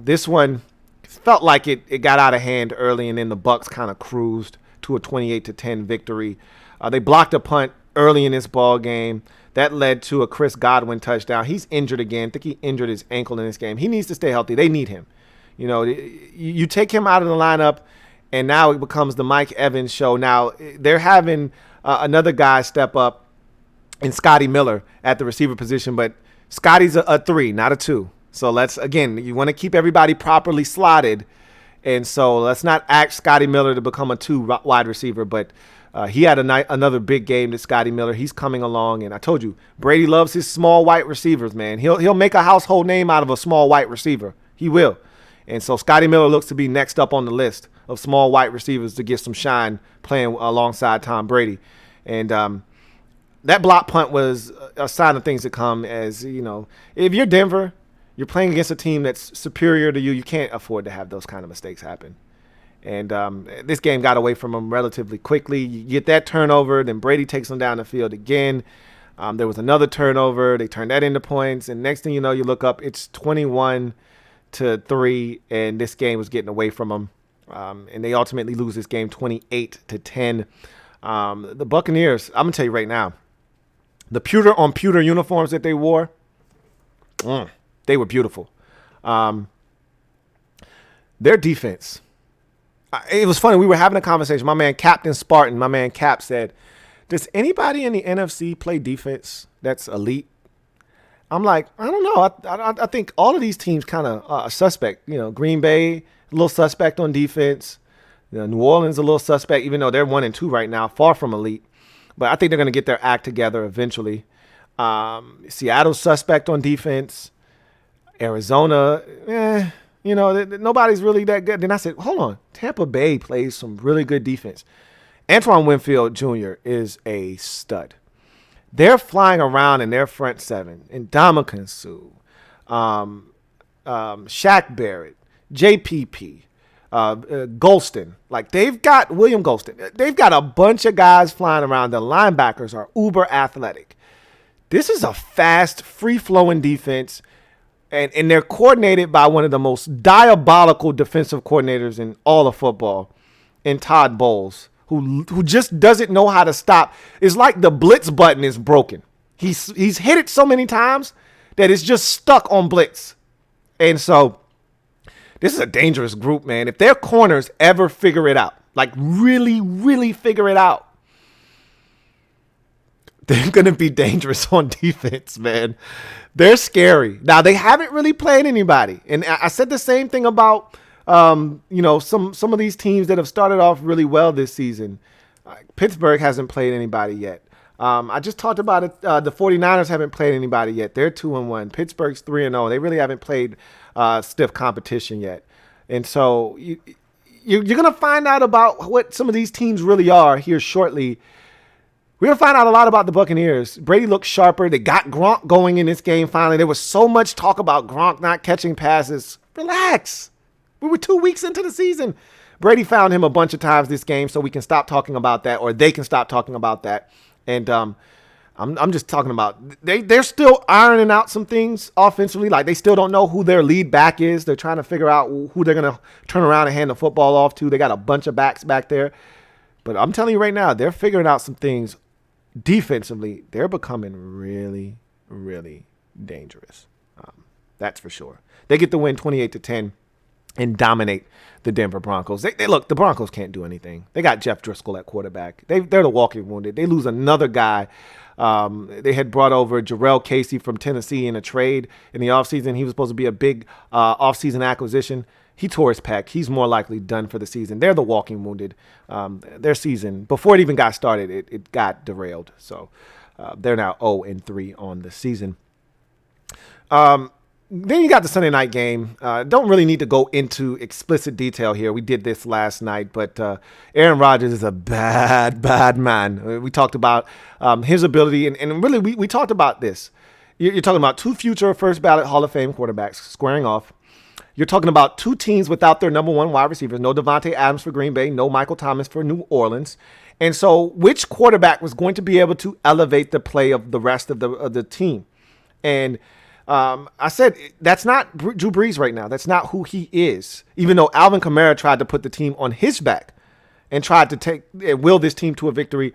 This one felt like it got out of hand early, and then the Bucs kind of cruised to a 28-10 victory. They blocked a punt early in this ball game. That led to a Chris Godwin touchdown. He's injured again. I think he injured his ankle in this game. He needs to stay healthy. They need him. You take him out of the lineup, and now it becomes the Mike Evans show. Now they're having another guy step up in Scotty Miller at the receiver position, but Scotty's a 3, not a 2. So you want to keep everybody properly slotted, and so let's not ask Scotty Miller to become a 2 wide receiver, but he had another big game to Scotty Miller. He's coming along, and I told you, Brady loves his small white receivers, man. He'll make a household name out of a small white receiver. He will. And so Scotty Miller looks to be next up on the list of small white receivers to get some shine playing alongside Tom Brady. And that block punt was a sign of things to come, as, if you're Denver, you're playing against a team that's superior to you. You can't afford to have those kind of mistakes happen. And this game got away from them relatively quickly. You get that turnover, then Brady takes them down the field again. There was another turnover. They turned that into points. And next thing you know, you look up, it's 21-3, and this game was getting away from them. And they ultimately lose this game 28-10. The Buccaneers, I'm going to tell you right now, the pewter uniforms that they wore, they were beautiful. Their defense, it was funny. We were having a conversation. My man Captain Spartan, my man Cap, said, does anybody in the NFC play defense that's elite? I'm like, I don't know. I think all of these teams kind of are suspect. Green Bay, a little suspect on defense. New Orleans, a little suspect, even though they're 1-2 right now, far from elite. But I think they're going to get their act together eventually. Seattle's suspect on defense. Arizona, nobody's really that good. Then I said, hold on. Tampa Bay plays some really good defense. Antoine Winfield Jr. is a stud. They're flying around in their front seven. And Ndamukong Suh, Shaq Barrett, JPP, Golston. Like, they've got William Golston. They've got a bunch of guys flying around. The linebackers are uber athletic. This is a fast, free-flowing defense, and they're coordinated by one of the most diabolical defensive coordinators in all of football, in Todd Bowles, who just doesn't know how to stop. It's like the blitz button is broken. He's hit it so many times that it's just stuck on blitz. And so this is a dangerous group, man. If their corners ever figure it out, like really, really figure it out, they're going to be dangerous on defense, man. They're scary. Now, they haven't really played anybody. And I said the same thing about, some of these teams that have started off really well this season. Pittsburgh hasn't played anybody yet. I just talked about it. The 49ers haven't played anybody yet. They're 2-1. Pittsburgh's 3-0. They really haven't played stiff competition yet. And so you're going to find out about what some of these teams really are here shortly. We're going to find out a lot about the Buccaneers. Brady looks sharper. They got Gronk going in this game finally. There was so much talk about Gronk not catching passes. Relax. We were 2 weeks into the season. Brady found him a bunch of times this game, so we can stop talking about that, or they can stop talking about that. And I'm just talking about they're still ironing out some things offensively. Like, they still don't know who their lead back is. They're trying to figure out who they're going to turn around and hand the football off to. They got a bunch of backs back there. But I'm telling you right now, they're figuring out some things. Defensively, they're becoming really, really dangerous. That's for sure. They get the win 28-10 and dominate the Denver Broncos. They look, the Broncos can't do anything. They got Jeff Driscoll at quarterback. They're the walking wounded. They lose another guy. They had brought over Jarrell Casey from Tennessee in a trade in the offseason. He was supposed to be a big offseason acquisition. He tore his pec. He's more likely done for the season. They're the walking wounded. Their season, before it even got started, it got derailed. So they're now 0-3 on the season. Then you got the Sunday night game. Don't really need to go into explicit detail here. We did this last night, but Aaron Rodgers is a bad, bad man. We talked about his ability, and really we talked about this. You're talking about two future first ballot Hall of Fame quarterbacks squaring off. You're talking about two teams without their number one wide receivers. No Devontae Adams for Green Bay, no Michael Thomas for New Orleans. And so which quarterback was going to be able to elevate the play of the rest of the team? And I said, that's not Drew Brees right now. That's not who he is. Even though Alvin Kamara tried to put the team on his back and tried to will this team to a victory.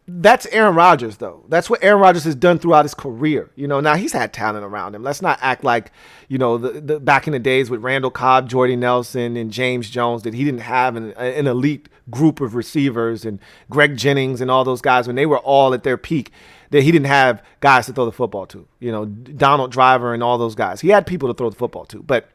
That's Aaron Rodgers, though. That's what Aaron Rodgers has done throughout his career. Now he's had talent around him. Let's not act like, the back in the days with Randall Cobb, Jordy Nelson, and James Jones, that he didn't have an elite group of receivers, and Greg Jennings and all those guys when they were all at their peak, that he didn't have guys to throw the football to. Donald Driver and all those guys. He had people to throw the football to. But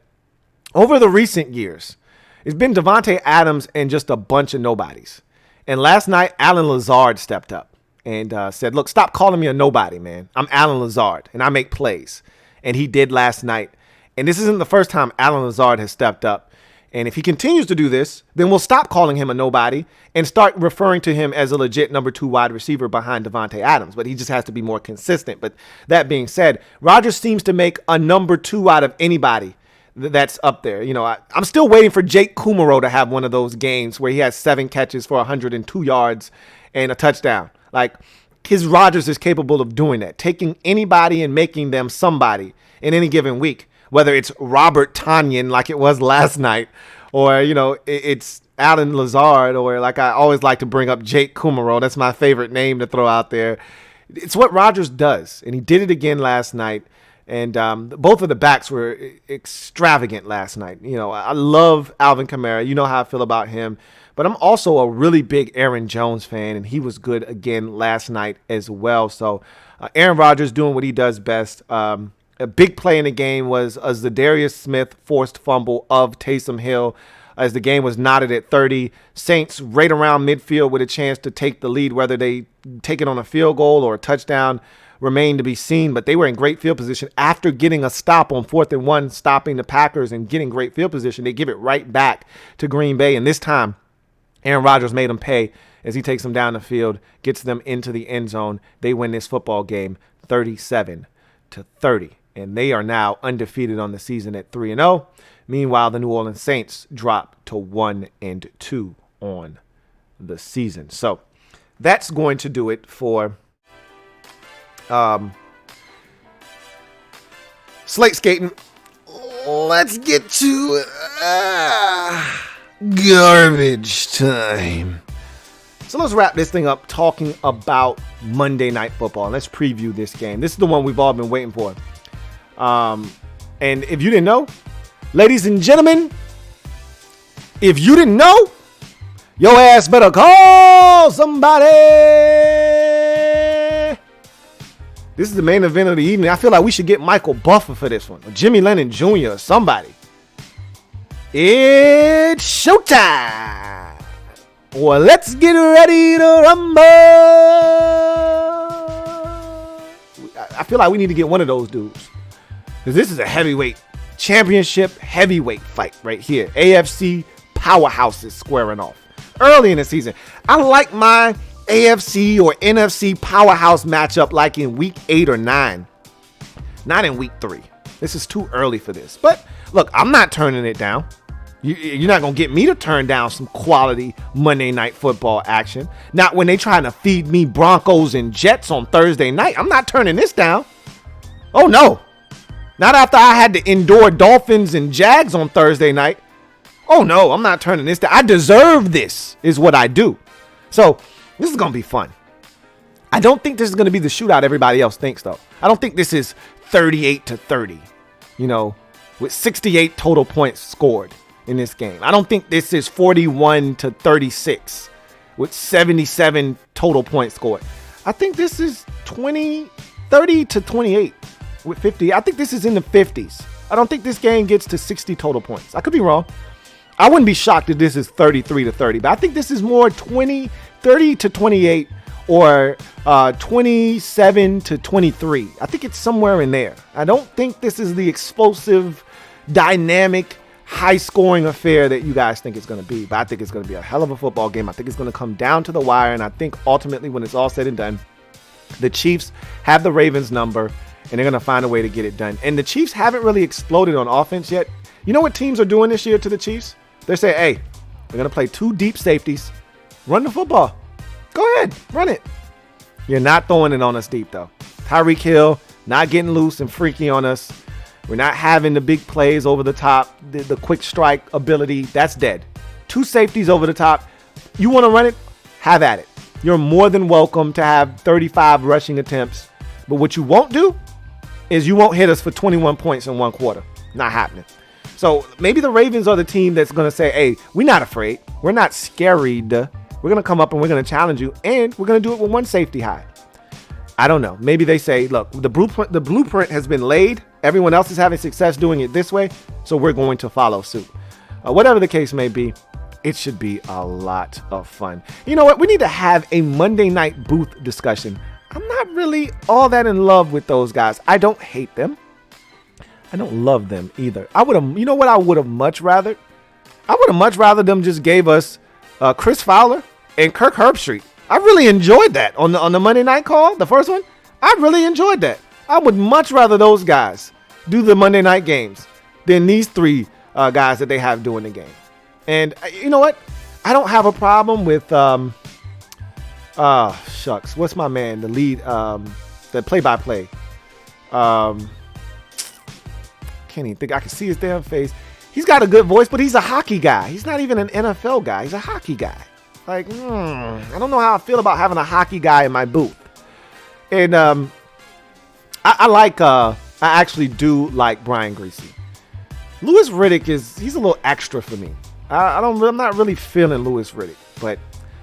over the recent years, it's been Devontae Adams and just a bunch of nobodies. And last night, Alan Lazard stepped up and said, look, stop calling me a nobody, man. I'm Alan Lazard, and I make plays. And he did last night. And this isn't the first time Alan Lazard has stepped up. And if he continues to do this, then we'll stop calling him a nobody and start referring to him as a legit number 2 wide receiver behind Devontae Adams. But he just has to be more consistent. But that being said, Rodgers seems to make a number 2 out of anybody that's up there. I'm still waiting for Jake Kumaro to have one of those games where he has 7 catches for 102 yards and a touchdown. Like, his Rodgers is capable of doing that, taking anybody and making them somebody in any given week, whether it's Robert Tonyan like it was last night, or, it's Alan Lazard, or like I always like to bring up Jake Kumaro. That's my favorite name to throw out there. It's what Rodgers does, and he did it again last night. And both of the backs were extravagant last night. I love Alvin Kamara. You know how I feel about him. But I'm also a really big Aaron Jones fan, and he was good again last night as well. So Aaron Rodgers doing what he does best. A big play in the game was a Zadarius Smith forced fumble of Taysom Hill as the game was knotted at 30. Saints right around midfield with a chance to take the lead, whether they take it on a field goal or a touchdown remained to be seen, but they were in great field position after getting a stop on 4th and 1, stopping the Packers and getting great field position. They give it right back to Green Bay, and this time Aaron Rodgers made them pay as he takes them down the field, gets them into the end zone. They win this football game 37-30, and they are now undefeated on the season at 3-0. Meanwhile, the New Orleans Saints drop to 1-2 on the season. So that's going to do it for Slate Skatin. Let's get to garbage time. So let's wrap this thing up talking about Monday Night Football. Let's preview this game. This is the one we've all been waiting for. And if you didn't know, ladies and gentlemen, if you didn't know, your ass better call somebody. This is the main event of the evening. I feel like we should get Michael Buffer for this one, or Jimmy Lennon Jr., or somebody. It's showtime. Well, let's get ready to rumble. I feel like we need to get one of those dudes, because this is a heavyweight championship heavyweight fight right here. AFC Powerhouses squaring off early in the season. I like my AFC or NFC powerhouse matchup like in week 8 or 9, not in week 3. This is too early for this. But look, I'm not turning it down. You're not going to get me to turn down some quality Monday Night Football action. Not when they trying to feed me Broncos and Jets on Thursday night. I'm not turning this down. Oh, no. Not after I had to endure Dolphins and Jags on Thursday night. Oh, no, I'm not turning this down. I deserve this is what I do. So this is going to be fun. I don't think this is going to be the shootout everybody else thinks, though. I don't think this is 38-30, with 68 total points scored in this game. I don't think this is 41-36 with 77 total points scored. I think this is 30-28 with 50. I think this is in the 50s. I don't think this game gets to 60 total points. I could be wrong. I wouldn't be shocked if this is 33-30, but I think this is more 30-28 or 27-23. I think it's somewhere in there. I don't think this is the explosive, dynamic, high-scoring affair that you guys think it's going to be, but I think it's going to be a hell of a football game. I think it's going to come down to the wire, and I think ultimately when it's all said and done, the Chiefs have the Ravens number, and they're going to find a way to get it done. And the Chiefs haven't really exploded on offense yet. You know what teams are doing this year to the Chiefs? They're saying, hey, we're going to play 2 deep safeties. Run the football. Go ahead. Run it. You're not throwing it on us deep, though. Tyreek Hill not getting loose and freaky on us. We're not having the big plays over the top, the quick strike ability. That's dead. 2 safeties over the top. You want to run it? Have at it. You're more than welcome to have 35 rushing attempts. But what you won't do is you won't hit us for 21 points in 1 quarter. Not happening. So maybe the Ravens are the team that's going to say, hey, we're not afraid. We're not scared. We're going to come up and we're going to challenge you. And we're going to do it with 1 safety high. I don't know. Maybe they say, look, the blueprint has been laid. Everyone else is having success doing it this way, so we're going to follow suit. Whatever the case may be, it should be a lot of fun. You know what? We need to have a Monday night booth discussion. I'm not really all that in love with those guys. I don't hate them. I don't love them either. You know what I would have much rather? I would have much rather them just gave us Chris Fowler and Kirk Herbstreit. I really enjoyed that on the Monday night call, the first one. I really enjoyed that. I would much rather those guys do the Monday night games than these 3 guys that they have doing the game. And you know what? I don't have a problem with shucks. What's my man? The lead, the play-by-play. Can't even think. I can see his damn face. He's got a good voice, but he's a hockey guy. He's not even an NFL guy. He's a hockey guy. Like, I don't know how I feel about having a hockey guy in my booth. And I actually do like Brian Greasy. Louis Riddick he's a little extra for me. I'm not really feeling Louis Riddick, but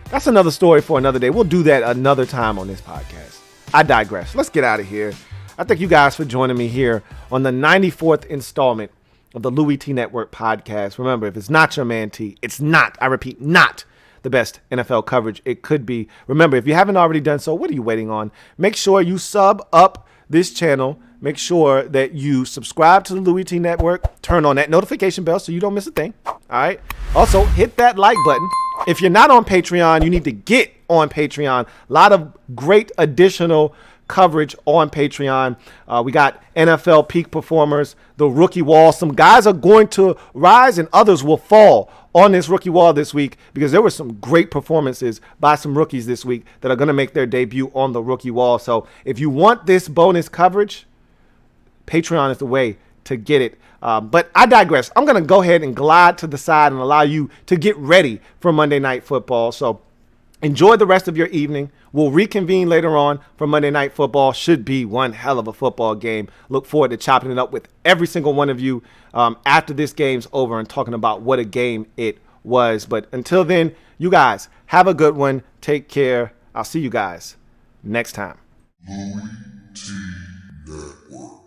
that's another story for another day. We'll do that another time on this podcast. I digress. Let's get out of here. I thank you guys for joining me here on the 94th installment of the Louie T Network podcast. Remember, if it's not your man T, it's not, I repeat, not the best NFL coverage it could be. Remember, if you haven't already done so, what are you waiting on? Make sure you sub up this channel. Make sure that you subscribe to the Louie T Network. Turn on that notification bell so you don't miss a thing. All right. Also, hit that like button. If you're not on Patreon, you need to get on Patreon. A lot of great additional coverage on Patreon. We got NFL peak performers, the rookie wall. Some guys are going to rise and others will fall on this rookie wall this week because there were some great performances by some rookies this week that are going to make their debut on the rookie wall. So if you want this bonus coverage, Patreon is the way to get it. But I digress. I'm going to go ahead and glide to the side and allow you to get ready for Monday Night Football. So enjoy the rest of your evening. We'll reconvene later on for Monday Night Football. Should be one hell of a football game. Look forward to chopping it up with every single one of you after this game's over and talking about what a game it was. But until then, you guys have a good one. Take care. I'll see you guys next time. LouieTeeNetwork.